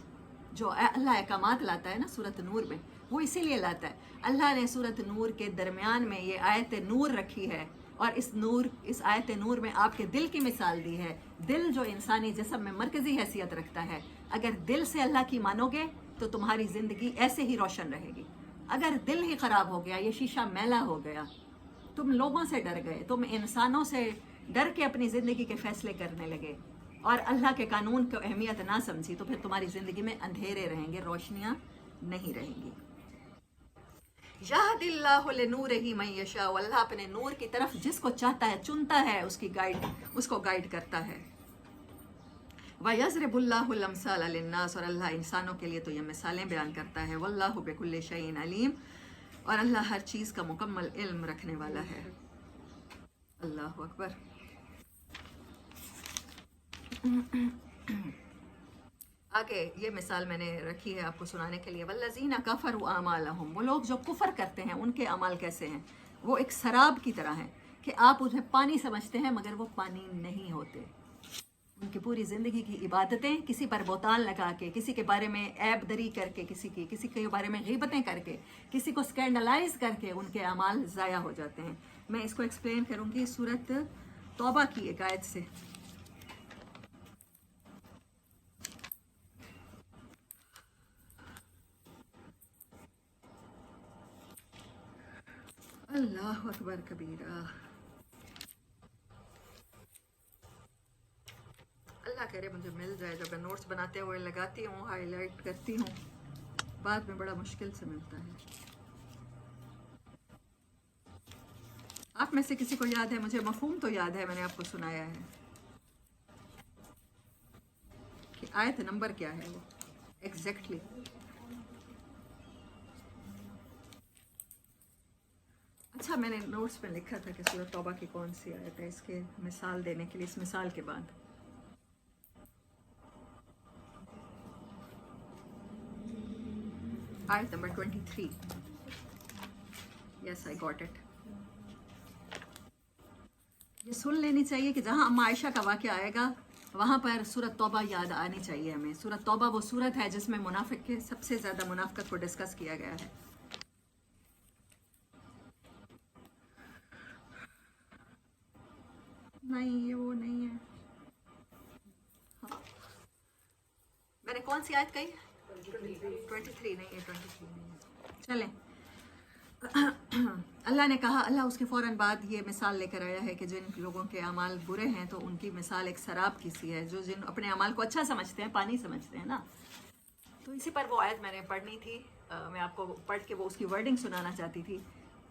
जो अल्लाह अहकामात लाता है ना सूरत नूर में, वो इसीलिए लाता है। अल्लाह ने सूरत नूर के दरमियान में ये आयत नूर रखी है, और इस आयत नूर में आपके दिल की मिसाल दी है। दिल जो इंसानी जिस्म में मरकज़ी हैसियत रखता है, अगर दिल से अल्लाह की मानोगे तो तुम्हारी ज़िंदगी ऐसे ही रोशन रहेगी। अगर दिल ही ख़राब हो गया, ये शीशा मैला हो गया, तुम लोगों से डर गए, तुम इंसानों से डर के अपनी ज़िंदगी के फ़ैसले करने लगे, और अल्लाह के कानून को अहमियत ना समझी, तो फिर तुम्हारी ज़िंदगी में अंधेरे रहेंगे, रोशनियाँ नहीं रहेंगी। यहदिल्लाहु लिनूरिही मन यशा, अल्लाह अपने नूर की तरफ जिसको चाहता है चुनता है, उसको गाइड करता है। वयज़रिबुल्लाहुल अमसाल लिन्नास, और अल्लाह इंसानों के लिए तो ये मिसालें बयान करता है। वल्लाहु बिकुल्लि शैइन अलीम, और अल्लाह हर चीज़ का मुकम्मल इल्म रखने वाला है। अल्लाहु अकबर। आगे ये मिसाल मैंने रखी है आपको सुनाने के लिए। वल्लज़ीना कफ़रू आमालहुम, वो लोग जो कुफ़र करते हैं उनके अमाल कैसे हैं? वो एक शराब की तरह हैं कि आप उन्हें पानी समझते हैं मगर वो पानी नहीं होते। उनकी पूरी ज़िंदगी की इबादतें किसी पर बोताल लगा के, किसी के बारे में ऐब दरी करके, किसी के बारे में ग़ीबतें करके, किसी को स्कैंडलाइज करके उनके अमाल ज़ाया हो जाते हैं। मैं इसको एक्सप्लेन करूँगी सूरत तौबा की एक आयत से। अल्लाह अकबर कबीरा। अल्लाह करे मुझे मिल जाए, जब मैं नोट्स बनाते हुए लगाती हूँ, हाईलाइट करती हूँ, बाद में बड़ा मुश्किल से मिलता है। आप में से किसी को याद है? मुझे मफहूम तो याद है, मैंने आपको सुनाया है कि आयत नंबर क्या है वो एग्जैक्टली। अच्छा, मैंने नोट्स में लिखा था कि सूरत तौबा की कौन सी आयत है, इसके मिसाल देने के लिए, इस मिसाल के बाद। आयत number 23। Yes, I got it. ये सुन लेनी चाहिए कि जहाँ अम्मा आयशा का वाक़या आएगा वहाँ पर सूरत तौबा याद आनी चाहिए हमें। सूरत तौबा वो सूरत है जिसमें मुनाफिक के सबसे ज़्यादा मुनाफिकत को डिस्कस किया गया है। नहीं, ये वो नहीं है। हाँ, मैंने कौन सी आयत कही? 23 नहीं है, 23 नहीं है। चलें। अल्लाह ने कहा, अल्लाह उसके फ़ौरन बाद ये मिसाल लेकर आया है कि जिन लोगों के अमाल बुरे हैं तो उनकी मिसाल एक शराब की सी है। जो जिन अपने अमाल को अच्छा समझते हैं, पानी समझते हैं ना, तो इसी पर वो आयत मैंने पढ़नी थी। मैं आपको पढ़ के वो उसकी वर्डिंग सुनाना चाहती थी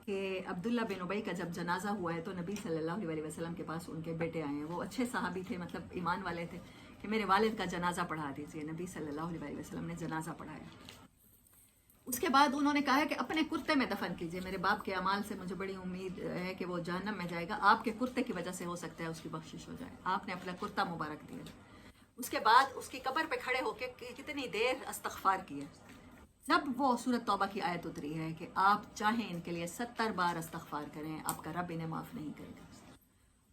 कि अब्दुल्ला बिन उबई का जब जनाजा हुआ है तो नबी सल्लल्लाहु अलैहि वसल्लम के पास उनके बेटे आए हैं। वो अच्छे सहाबी थे, मतलब ईमान वाले थे, कि मेरे वालिद का जनाजा पढ़ा दीजिए। नबी सल्लल्लाहु अलैहि वसल्लम ने जनाजा पढ़ाया। उसके बाद उन्होंने कहा है कि अपने कुर्ते में दफन कीजिए, मेरे बाप के अमाल से मुझे बड़ी उम्मीद है कि वो जहन्नम में जाएगा, आपके कुर्ते की वजह से हो सकता है उसकी बख्शिश हो जाए। आपने अपना कुर्ता मुबारक दिया। उसके बाद उसकी कब्र पे खड़े होकर कितनी देर इस्तग़फ़ार किया। जब वो सूरत तौबा की आयत उतरी है कि आप चाहें इनके लिए 70 बार इस्तग़फ़ार करें, आपका रब इन्हें माफ़ नहीं करेगा।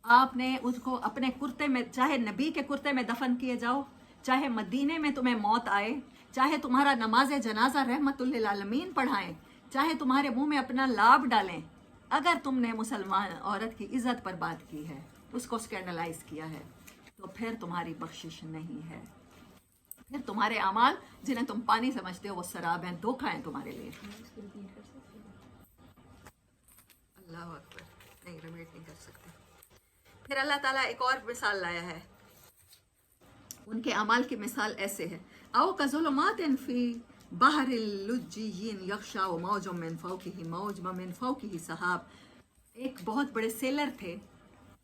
आपने उसको अपने कुर्ते में, चाहे नबी के कुर्ते में दफन किए जाओ, चाहे मदीने में तुम्हें मौत आए, चाहे तुम्हारा नमाज जनाजा रहमतुल लिल आलमीन पढ़ाएं, चाहे तुम्हारे मुंह में अपना लाभ डालें, अगर तुमने मुसलमान औरत की इज्जत पर बात की है, उसको स्कैंडलाइज किया है, तो फिर तुम्हारी बख्शिश नहीं है। फिर तुम्हारे अमाल जिन्हें तुम पानी समझते हो वो शराब हैं, धोखा है तुम्हारे लिए। अल्लाह अकबर, नहीं रिमेट नहीं कर सकते। फिर अल्लाह ताला एक और मिसाल लाया है, उनके अमाल की मिसाल ऐसे है, आओ कज़ुलुमातिन फी बहरिल लुज्जियिन यख्शाउ मौजुम मिन फौकिही मौज मिन फौकिही सहाब। एक बहुत बड़े सेलर थे,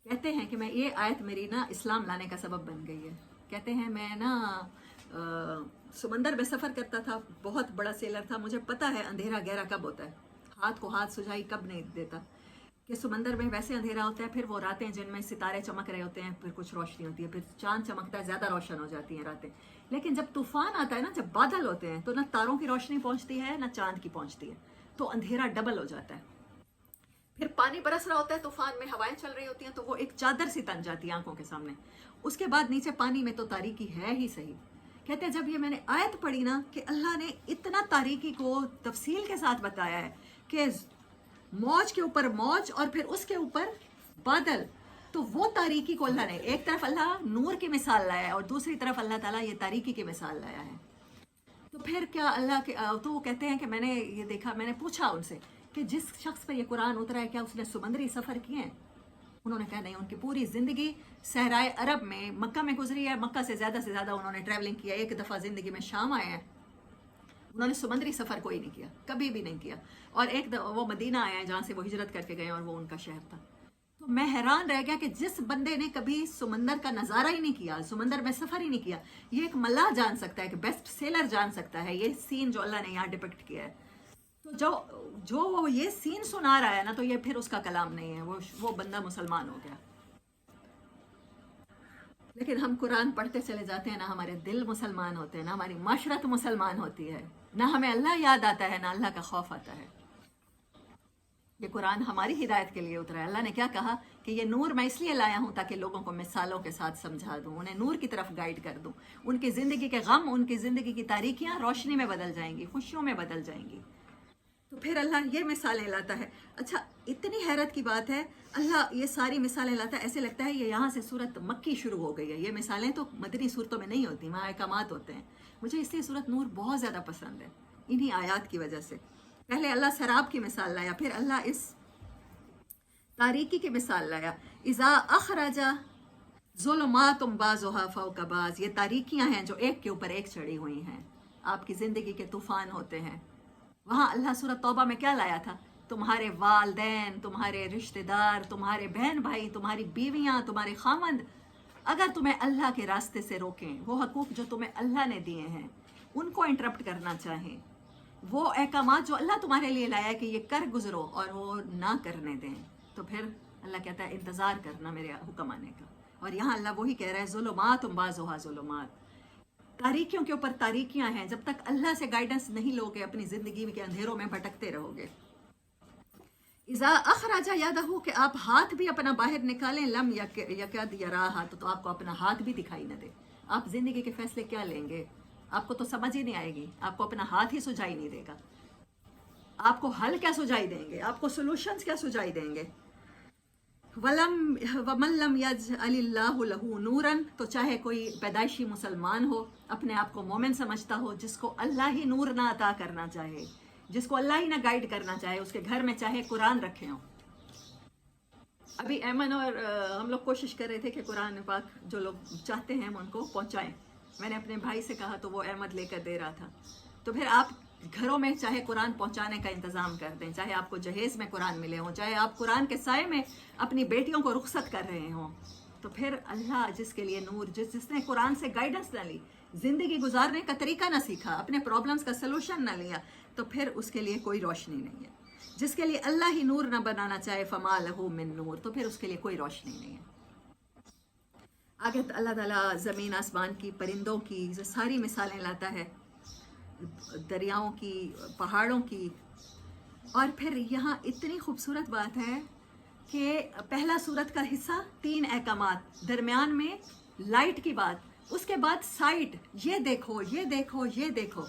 कहते हैं कि मैं ये आयत मेरी ना इस्लाम लाने का सबब बन गई है। कहते हैं मैं ना समंदर में सफ़र करता था, बहुत बड़ा सेलर था, मुझे पता है अंधेरा गहरा कब होता है, हाथ को हाथ सुझाई कब नहीं देता, कि समंदर में वैसे अंधेरा होता है, फिर वो रातें जिनमें सितारे चमक रहे होते हैं, फिर कुछ रोशनी होती है, फिर चांद चमकता है, ज़्यादा रोशन हो जाती हैं रातें। लेकिन जब तूफान आता है ना, जब बादल होते हैं, तो ना तारों की रोशनी पहुंचती है ना चांद की पहुंचती है, तो अंधेरा डबल हो जाता है। फिर पानी बरस रहा होता है, तूफान में हवाएं चल रही होती हैं, तो वो एक चादर सी तन जाती है आंखों के सामने। उसके बाद नीचे पानी में तो तारीकी है ही सही। कहते हैं जब ये मैंने आयत पढ़ी ना कि अल्लाह ने इतना तारीकी को तफसील के साथ बताया है कि मौज के ऊपर मौज और फिर उसके ऊपर बादल, तो वो तारीकी को अल्लाह ने, एक तरफ अल्लाह नूर की मिसाल लाया है और दूसरी तरफ अल्लाह ताला ये तारीकी की मिसाल लाया है। तो फिर क्या अल्लाह के, तो वो कहते हैं कि मैंने ये देखा, मैंने पूछा उनसे कि जिस शख्स पर ये कुरान उतरा है क्या उसने समंदरी सफ़र किए हैं? उन्होंने कहा नहीं, उनकी पूरी ज़िंदगी सहराए अरब में मक्का में गुजरी है, मक्का से ज़्यादा उन्होंने ट्रैवलिंग किया, एक दफ़ा ज़िंदगी में शाम आए हैं, उन्होंने समंदरी सफ़र कोई नहीं किया, कभी भी नहीं किया। और एक वो मदीना आए हैं जहाँ से वो हिजरत करके गए और वो उनका शहर था। तो मैं हैरान रह गया कि जिस बंदे ने कभी समंदर का नज़ारा ही नहीं किया, समंदर में सफ़र ही नहीं किया, ये एक मल्लाह जान सकता है, कि बेस्ट सेलर जान सकता है ये सीन जो अल्लाह ने यहाँ डिपिक्ट किया है। तो जो ये सीन सुना रहा है ना, तो ये फिर उसका कलाम नहीं है, वो बंदा मुसलमान हो गया। लेकिन हम कुरान पढ़ते चले जाते हैं ना, हमारे दिल मुसलमान होते हैं ना, हमारी माशरत मुसलमान होती है ना, हमें अल्लाह याद आता है ना अल्लाह का खौफ आता है। ये कुरान हमारी हिदायत के लिए उतरा है। अल्लाह ने क्या कहा कि ये नूर मैं इसलिए लाया हूँ ताकि लोगों को मिसालों के साथ समझा दूँ, उन्हें नूर की तरफ गाइड कर दूँ, उनकी ज़िंदगी के गम, उनकी ज़िंदगी की तारीकियाँ रोशनी में बदल जाएंगी, खुशियों में बदल जाएंगी। तो फिर अल्लाह ये मिसालें लाता है। अच्छा, इतनी हैरत की बात है, अल्लाह ये सारी मिसालें लाता है, ऐसे लगता है ये यहाँ से सूरत मक्की शुरू हो गई है। ये मिसालें तो मदनी सूरतों में नहीं होती, वहाँ अहकामात होते हैं। मुझे इसलिए सूरत नूर बहुत ज़्यादा पसंद है, इन्हीं आयात की वजह से। पहले अल्लाह शराब की मिसाल लाया, फिर अल्लाह इस तारीकी की मिसाल लाया, इज़ा अखराजा ज़ुलुमातुम बाज़ुहा फ़ौक़ बाज़। ये तारीकियाँ हैं जो एक के ऊपर एक चढ़ी हुई हैं, आपकी ज़िंदगी के तूफ़ान होते हैं। वहाँ अल्लाह सूरत तौबा में क्या लाया था? तुम्हारे वालदैन, तुम्हारे रिश्तेदार, तुम्हारे बहन भाई, तुम्हारी बीवियाँ, तुम्हारे खामंद, अगर तुम्हें अल्लाह के रास्ते से रोकें, वो हकूक़ जो तुम्हें अल्लाह ने दिए हैं उनको इंटरप्ट करना चाहें, वो अहकामात जो अल्लाह तुम्हारे लिए लाया है कि ये कर गुजरो और वो ना करने दें, तो फिर अल्लाह कहता है इंतज़ार करना मेरे हुक्म आने का। और यहाँ अल्लाह वही कह रहा है, ज़ुलुमातुम बाज़ुहा ज़ुलुमात, तारीकियों के ऊपर तारीकियां हैं। जब तक अल्लाह से गाइडेंस नहीं लोगे, अपनी ज़िंदगी के अंधेरों में भटकते रहोगे। इज़ा अखराजा यादहू, कि आप हाथ भी अपना बाहर निकालें, लम यकद यराहा, तो आपको अपना हाथ भी दिखाई न दे। आप ज़िंदगी के फैसले क्या लेंगे, आपको तो समझ ही नहीं आएगी, आपको अपना हाथ ही सुझाई नहीं देगा, आपको हल क्या सुझाई देंगे, आपको सोल्यूशंस क्या सुझाई देंगे। वमल्लम यजअलिल्लाहु लहू नूरन, तो चाहे कोई पैदाइशी मुसलमान हो, अपने आप को मोमिन समझता हो, जिसको अल्लाह ही नूर ना अता करना चाहे, जिसको अल्लाह ही ना गाइड करना चाहे, उसके घर में चाहे कुरान रखे हों। अभी ऐमन और हम लोग कोशिश कर रहे थे कि कुरान पाक जो लोग चाहते हैं हम उनको पहुँचाएँ। मैंने अपने भाई से कहा तो वो अहमद लेकर दे रहा था। तो फिर आप घरों में चाहे कुरान पहुंचाने का इंतज़ाम कर दें, चाहे आपको जहेज़ में कुरान मिले हों, चाहे आप कुरान के साए में अपनी बेटियों को रुखसत कर रहे हों, तो फिर अल्लाह जिसके लिए नूर, जिसने कुरान से गाइडेंस ना ली, ज़िंदगी गुजारने का तरीका ना सीखा, अपने प्रॉब्लम्स का सलूशन ना लिया, तो फिर उसके लिए कोई रोशनी नहीं है। जिसके लिए अल्लाह ही नूर ना बनाना चाहे, फमा लहू मिन नूर, तो फिर उसके लिए कोई रोशनी नहीं है। आगे अल्लाह ताला ज़मीन आसमान की, परिंदों की सारी मिसालें लाता है, दरियाओं की, पहाड़ों की। और फिर यहाँ इतनी खूबसूरत बात है कि पहला सूरत का हिस्सा 3 अहकामात, दरमियान में लाइट की बात, उसके बाद साइट, ये देखो ये देखो ये देखो।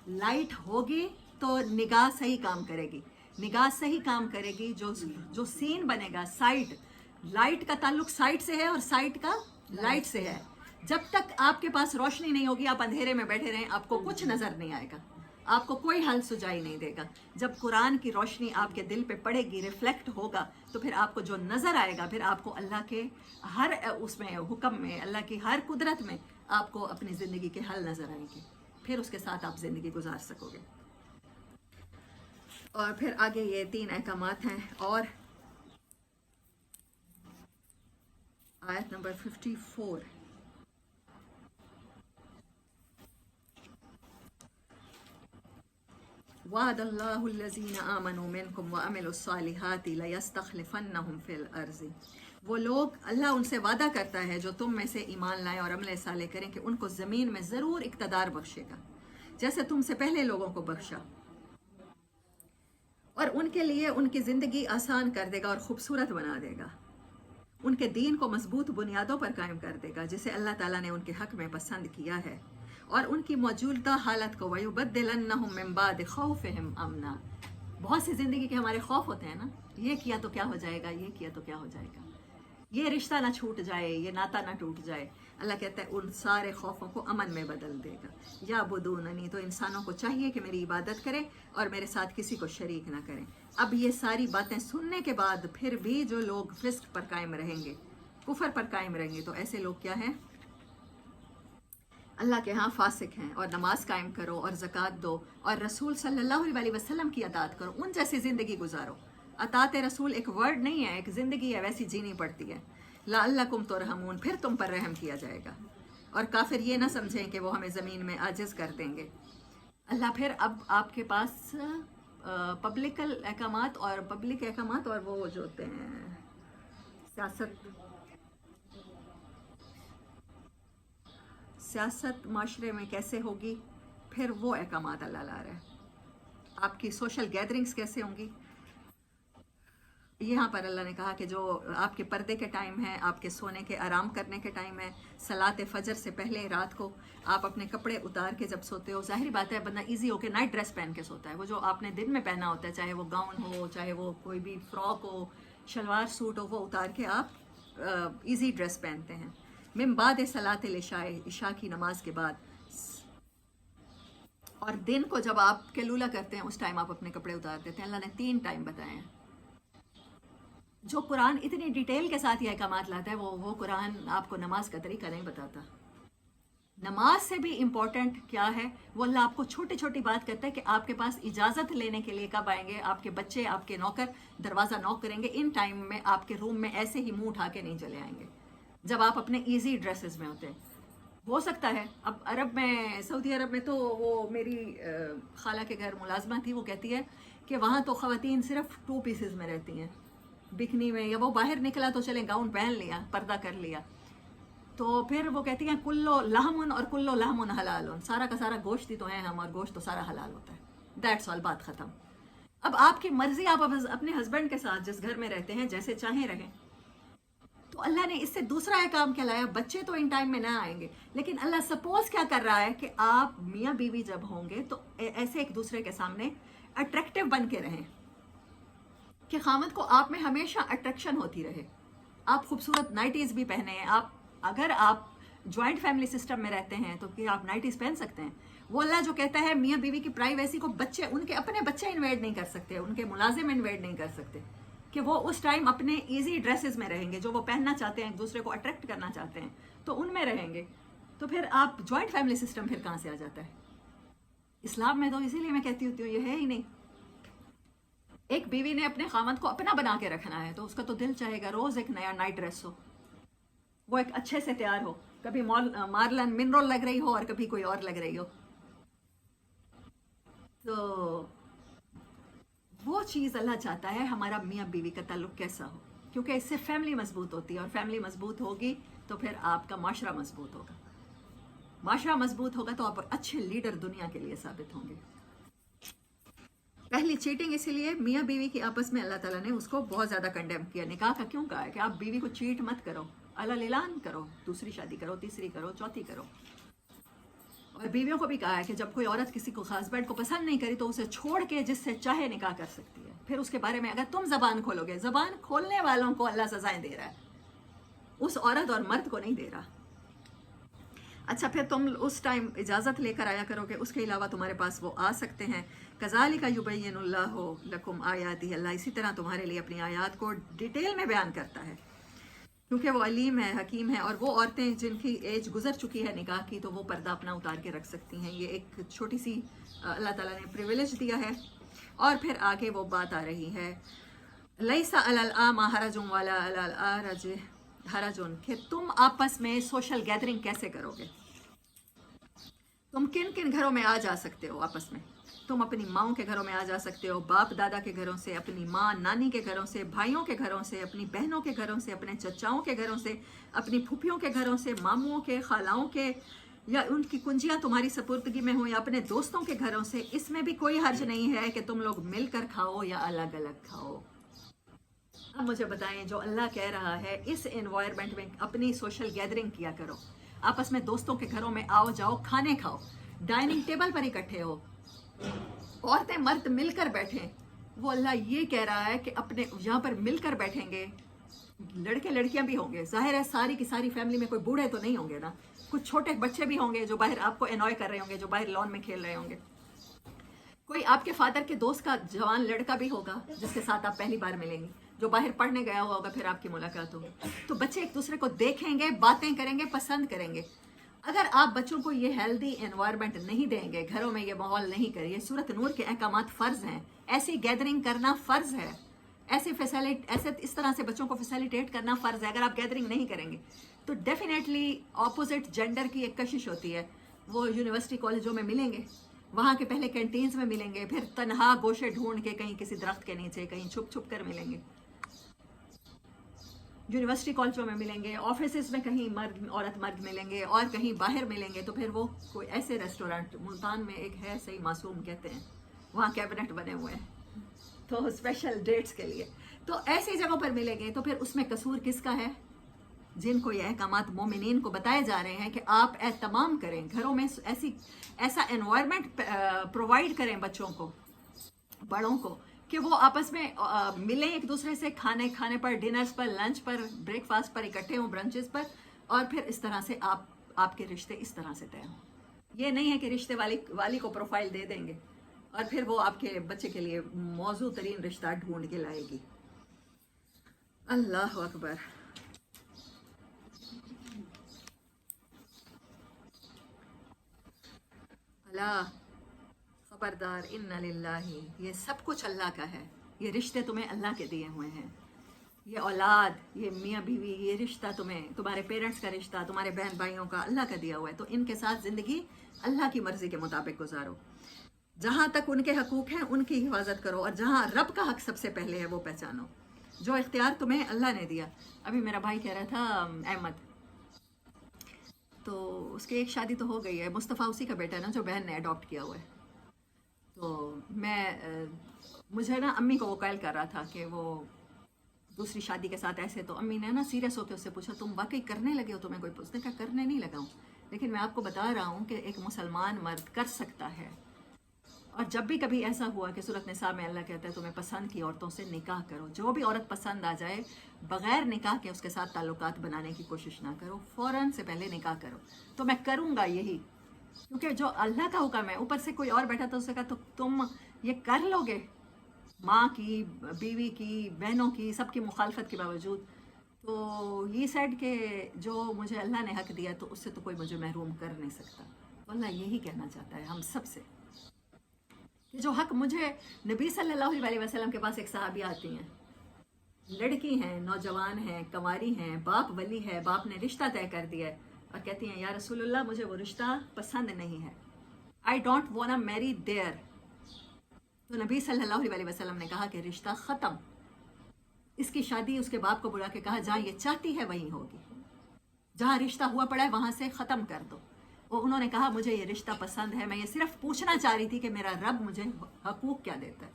लाइट होगी तो निगाह सही काम करेगी, निगाह सही काम करेगी, जो सीन बनेगा, साइट, लाइट का ताल्लुक साइट से है और साइट का लाइट से है। जब तक आपके पास रोशनी नहीं होगी, आप अंधेरे में बैठे रहें, आपको कुछ नज़र नहीं आएगा, आपको कोई हल सुझाई नहीं देगा। जब कुरान की रोशनी आपके दिल पे पड़ेगी, रिफ्लेक्ट होगा, तो फिर आपको जो नज़र आएगा, फिर आपको अल्लाह के हर उसमें हुक्म में, अल्लाह की हर कुदरत में आपको अपनी ज़िंदगी के हल नज़र आएंगे, फिर उसके साथ आप ज़िंदगी गुजार सकोगे। और फिर आगे ये 3 अहकामात हैं। और आयत नंबर 54, वादल्लाहुल्लज़ीना आमनू मिनकुम व अमिलुस्सालिहाति लयस्तखलिफन्नहुम फिल अर्ज़ि। वो लोग, अल्लाह उनसे वादा करता है जो तुम में से ईमान लाएं और अमल साले करें कि उनको ज़मीन में ज़रूर इक़्तिदार बख्शेगा, जैसे तुमसे पहले लोगों को बख्शा, और उनके लिए उनकी ज़िंदगी आसान कर देगा और ख़ूबसूरत बना देगा, उनके दीन को मजबूत बुनियादों पर कायम कर देगा जिसे अल्लाह ताला ने उनके हक़ में पसंद किया है, और उनकी मौजूदा हालत को वयुबद्दिलन्नहुम मिन बाद खौफिहिम अमना। बहुत सी ज़िंदगी के हमारे खौफ होते हैं ना, ये किया तो क्या हो जाएगा, ये किया तो क्या हो जाएगा, ये रिश्ता ना छूट जाए, ये नाता ना टूट जाए। अल्लाह कहता है उन सारे खौफों को अमन में बदल देगा। या बुदूननी, तो इंसानों को चाहिए कि मेरी इबादत करें और मेरे साथ किसी को शरीक ना करें। अब ये सारी बातें सुनने के बाद फिर भी जो लोग फिस्क पर कायम रहेंगे, कुफर पर कायम रहेंगे, तो ऐसे लोग क्या हैं? अल्लाह के यहाँ फासिक हैं। और नमाज कायम करो और ज़कात दो और रसूल सल्लल्लाहु अलैहि वसल्लम की अतात करो, उन जैसी ज़िंदगी गुजारो। अतात रसूल एक वर्ड नहीं है, एक ज़िंदगी है, वैसी जीनी पड़ती है। लअल्लकुम तुरहमून, फिर तुम पर रहम किया जाएगा। और काफिर ये ना समझें कि वो हमें ज़मीन में आजिज़ कर देंगे। अल्लाह फिर अब आपके पास पब्लिक अहकामात और वो जो होते हैं सियासत माशरे में कैसे होगी, फिर वो अहकामात अल्लाह ला रहा है। आपकी सोशल गैदरिंग्स कैसे होंगी, यहाँ पर अल्लाह ने कहा कि जो आपके पर्दे के टाइम है, आपके सोने के आराम करने के टाइम है, सलात फजर से पहले रात को आप अपने कपड़े उतार के जब सोते हो, जाहिर बात है बंदा इजी होके नाइट ड्रेस पहन के सोता है। वो जो आपने दिन में पहना होता है, चाहे वो गाउन हो, चाहे वो कोई भी फ्रॉक हो, शलवार सूट हो, वो उतार के आप इजी ड्रेस पहनते हैं। मिन बाद सलात इशा की नमाज के बाद, और दिन को जब आप कैलूला करते हैं उस टाइम आप अपने कपड़े उतार देते हैं। अल्लाह ने 3 टाइम बताए हैं। जो कुरान इतनी डिटेल के साथ ये अहकामात लाता है, वो कुरान आपको नमाज का तरीका नहीं बताता। नमाज से भी इम्पोर्टेंट क्या है, वो अल्लाह आपको छोटी छोटी बात कहता है कि आपके पास इजाज़त लेने के लिए कब आएंगे, आपके बच्चे, आपके नौकर दरवाज़ा नॉक करेंगे, इन टाइम में आपके रूम में ऐसे ही मुंह उठा के नहीं चले आएंगे जब आप अपने ईजी ड्रेसेस में होते हैं। हो सकता है अब अरब में, सऊदी अरब में तो वो मेरी खाला के घर मुलाजमा थी, वो कहती है कि वहाँ तो ख़वातीन सिर्फ 2 पीसेस में रहती हैं, बिकनी में, या वो बाहर निकला तो चले गाउन पहन लिया, पर्दा कर लिया, तो फिर वो कहती हैं कुल्लो लहमुन और कुल्लो लहमुन हलाल, सारा का सारा गोश्त ही तो है हम, और गोश्त तो सारा हलाल होता है। दैट्स ऑल, बात ख़त्म। अब आपकी मर्जी, आप अपने हस्बैंड के साथ जिस घर में रहते हैं जैसे चाहें रहें। तो अल्लाह ने इससे दूसरा काम क्या लाया, बच्चे तो इन टाइम में ना आएंगे, लेकिन अल्लाह सपोज क्या कर रहा है कि आप मियाँ बीवी जब होंगे तो ऐसे एक दूसरे के सामने अट्रैक्टिव बन के रहें कि खामद को आप में हमेशा अट्रैक्शन होती रहे। आप खूबसूरत नाइटीज़ भी पहने हैं, आप अगर आप जॉइंट फैमिली सिस्टम में रहते हैं तो फिर आप नाइटीज़ पहन सकते हैं। वो अल्लाह जो कहता है मियाँ बीवी की प्राइवेसी को बच्चे, उनके अपने बच्चे इन्वेड नहीं कर सकते, उनके मुलाजिम इन्वेड नहीं कर सकते, कि वो उस टाइम अपने इजी ड्रेसेस में रहेंगे जो वो पहनना चाहते हैं, एक दूसरे को अट्रैक्ट करना चाहते हैं, तो उनमें रहेंगे। तो फिर आप जॉइंट फैमिली सिस्टम फिर कहाँ से आ जाता है इस्लाम में? तो इसीलिए मैं कहती होती हूँ ये है ही नहीं। एक बीवी ने अपने खामद को अपना बना के रखना है तो उसका तो दिल चाहेगा रोज एक नया नाइट ड्रेस हो, वो एक अच्छे से तैयार हो, कभी मार्लन मिनरल लग रही हो और कभी कोई और लग रही हो। तो वो चीज़ अल्लाह चाहता है हमारा मियाँ बीवी का ताल्लुक कैसा हो, क्योंकि इससे फैमिली मजबूत होती है, और फैमिली मजबूत होगी तो फिर आपका माशरा मजबूत होगा। माशरा मजबूत होगा तो आप अच्छे लीडर दुनिया के लिए साबित होंगे। पहली चीटिंग इसीलिए मियाँ बीवी की आपस में अल्लाह ताला ने उसको बहुत ज़्यादा कंडेम किया। निकाह का क्यों कहा है कि आप बीवी को चीट मत करो, अल्लाह ऐलान करो, दूसरी शादी करो, तीसरी करो, चौथी करो। اور بیویوں کو بھی کہا ہے کہ جب کوئی عورت کسی کو ہسبینڈ کو پسند نہیں کری تو اسے چھوڑ کے جس سے چاہے نکاح کر سکتی ہے. پھر اس کے بارے میں اگر تم زبان کھولو گے، زبان کھولنے والوں کو اللہ سزائیں دے رہا ہے، اس عورت اور مرد کو نہیں دے رہا. اچھا پھر تم اس ٹائم اجازت لے کر آیا کرو گے، اس کے علاوہ تمہارے پاس وہ آ سکتے ہیں. کذالک یبین اللہ لکم آیاتہ، اللہ اسی طرح تمہارے لیے اپنی آیات کو ڈیٹیل میں بیان کرتا ہے، کیونکہ وہ علیم ہے، حکیم ہے. اور وہ عورتیں جن کی ایج گزر چکی ہے نکاح کی تو وہ پردہ اپنا اتار کے رکھ سکتی ہیں. یہ ایک چھوٹی سی اللہ تعالیٰ نے پریویلیج دیا ہے. اور پھر آگے وہ بات آ رہی ہے لیس علی الاعمی حرج ولا علی الاعرج حرج، کہ تم آپس میں سوشل گیدرنگ کیسے کرو گے. تم کن کن گھروں میں آ جا سکتے ہو آپس میں؟ تم اپنی ماؤں کے گھروں میں آ جا سکتے ہو، باپ دادا کے گھروں سے، اپنی ماں نانی کے گھروں سے، بھائیوں کے گھروں سے، اپنی بہنوں کے گھروں سے، اپنے چچاؤں کے گھروں سے، اپنی پھوپھیوں کے گھروں سے، ماموں کے، خالاؤں کے، یا ان کی کنجیاں تمہاری سپردگی میں ہوں، یا اپنے دوستوں کے گھروں سے. اس میں بھی کوئی حرج نہیں ہے کہ تم لوگ مل کر کھاؤ یا الگ الگ کھاؤ. اب مجھے بتائیں، جو اللہ کہہ رہا ہے اس انوائرمنٹ میں اپنی سوشل گیدرنگ کیا کرو، آپس میں دوستوں کے گھروں میں آؤ جاؤ، کھانے کھاؤ، ڈائننگ ٹیبل پر اکٹھے ہو، عورتیں مرد مل کر بیٹھیں. وہ اللہ یہ کہہ رہا ہے کہ اپنے یہاں پر مل کر بیٹھیں گے. لڑکے لڑکیاں بھی ہوں گے، ظاہر ہے ساری کی ساری فیملی میں کوئی بوڑھے تو نہیں ہوں گے نا، کچھ چھوٹے بچے بھی ہوں گے جو باہر آپ کو انوائے کر رہے ہوں گے، جو باہر لان میں کھیل رہے ہوں گے. کوئی آپ کے فادر کے دوست کا جوان لڑکا بھی ہوگا جس کے ساتھ آپ پہلی بار ملیں گے، جو باہر پڑھنے گیا ہوا ہوگا، پھر آپ کی ملاقات ہوگی. تو بچے ایک دوسرے کو دیکھیں گے، باتیں کریں گے، پسند کریں گے. اگر آپ بچوں کو یہ ہیلدی انوائرمنٹ نہیں دیں گے، گھروں میں یہ ماحول نہیں کریے، سورۃ نور کے احکامات فرض ہیں، ایسی گیدرنگ کرنا فرض ہے، ایسے اس طرح سے بچوں کو فیسیلیٹیٹ کرنا فرض ہے. اگر آپ گیدرنگ نہیں کریں گے تو ڈیفینیٹلی اپوزٹ جینڈر کی ایک کشش ہوتی ہے. وہ یونیورسٹی کالجوں میں ملیں گے، وہاں کے پہلے کینٹینز میں ملیں گے، پھر تنہا گوشے ڈھونڈ کے کہیں کسی درخت کے نیچے کہیں چھپ چھپ کر ملیں گے. یونیورسٹی کالجوں میں ملیں گے، آفیسز میں کہیں مرد عورت مرد ملیں گے، اور کہیں باہر ملیں گے. تو پھر وہ کوئی ایسے ریسٹورینٹ، ملتان میں ایک ہے صحیح معصوم کہتے ہیں، وہاں کیبنٹ بنے ہوئے ہیں تو اسپیشل ڈیٹس کے لیے. تو ایسی جگہوں پر ملیں گے. تو پھر اس میں قصور کس کا ہے؟ جن کو یہ احکامات مومنین کو بتائے جا رہے ہیں کہ آپ اہتمام کریں، گھروں میں ایسا انوائرمنٹ پرووائڈ کریں بچوں کو، بڑوں کو، کہ وہ آپس میں ملیں ایک دوسرے سے، کھانے پر، ڈنرز پر، لنچ پر، بریک فاسٹ پر اکٹھے ہوں، برنچز پر. اور پھر اس طرح سے آپ کے رشتے اس طرح سے طے ہوں. یہ نہیں ہے کہ رشتے والی کو پروفائل دے دیں گے اور پھر وہ آپ کے بچے کے لیے موزوں ترین رشتہ ڈھونڈ کے لائے گی. اللہ اکبر. اللہ خبردار، ان للہ، یہ سب کچھ اللہ کا ہے. یہ رشتے تمہیں اللہ کے دیے ہوئے ہیں. یہ اولاد، یہ میاں بیوی، یہ رشتہ تمہارے پیرنٹس کا رشتہ، تمہارے بہن بھائیوں کا اللہ کا دیا ہوا ہے. تو ان کے ساتھ زندگی اللہ کی مرضی کے مطابق گزارو. جہاں تک ان کے حقوق ہیں ان کی حفاظت کرو، اور جہاں رب کا حق سب سے پہلے ہے وہ پہچانو. جو اختیار تمہیں اللہ نے دیا. ابھی میرا بھائی کہہ رہا تھا احمد، تو اس کی ایک شادی تو ہو گئی ہے، مصطفیٰ اسی کا بیٹا ہے نا جو بہن نے اڈاپٹ کیا ہوا ہے. تو مجھے نا امی کو وہ قائل کر رہا تھا کہ وہ دوسری شادی کے ساتھ ایسے. تو امی نے نا سیریس ہو کے اس سے پوچھا تم واقعی کرنے لگے ہو؟ تمہیں کوئی اس نے کہا کرنے نہیں لگا ہوں، لیکن میں آپ کو بتا رہا ہوں کہ ایک مسلمان مرد کر سکتا ہے. اور جب بھی کبھی ایسا ہوا کہ سورۃ نساء میں اللہ کہتا ہے تمہیں پسند کی عورتوں سے نکاح کرو، جو بھی عورت پسند آ جائے بغیر نکاح کے اس کے ساتھ تعلقات بنانے کی کوشش نہ کرو، فوراً سے پہلے نکاح کرو. تو میں کروں گا یہی، کیونکہ جو اللہ کا حکم ہے، اوپر سے کوئی اور بیٹھا تو اسے کہا تو تم یہ کر لو گے ماں کی، بیوی کی، بہنوں کی، سب کی مخالفت کے باوجود. تو یہ سیڈ کہ جو مجھے اللہ نے حق دیا تو اس سے تو کوئی مجھے محروم کر نہیں سکتا. تو اللہ یہی کہنا چاہتا ہے ہم سب سے کہ جو حق مجھے، نبی صلی اللہ علیہ وسلم کے پاس ایک صحابی آتی ہیں، لڑکی ہیں، نوجوان ہیں، کنواری ہیں، باپ ولی ہے، باپ نے رشتہ طے کر دیا ہے، اور کہتی ہیں یا رسول اللہ مجھے وہ رشتہ پسند نہیں ہے، I don't wanna marry there. تو نبی صلی اللہ علیہ وسلم نے کہا کہ رشتہ ختم. اس کی شادی اس کے باپ کو بلا کے کہا جہاں یہ چاہتی ہے وہیں ہوگی، جہاں رشتہ ہوا پڑا ہے وہاں سے ختم کر دو. انہوں نے کہا مجھے یہ رشتہ پسند ہے، میں یہ صرف پوچھنا چاہ رہی تھی کہ میرا رب مجھے حقوق کیا دیتا ہے.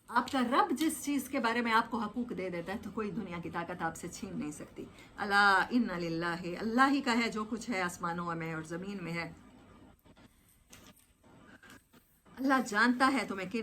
آپ کا رب جس چیز کے بارے میں آپ کو حقوق دے دیتا ہے تو کوئی دنیا کی طاقت آپ سے چھین نہیں سکتی. اللہ ان للہ، اللہ ہی کا ہے جو کچھ ہے آسمانوں میں اور زمین میں ہے. अल्लाह जानता है तुम्हें कि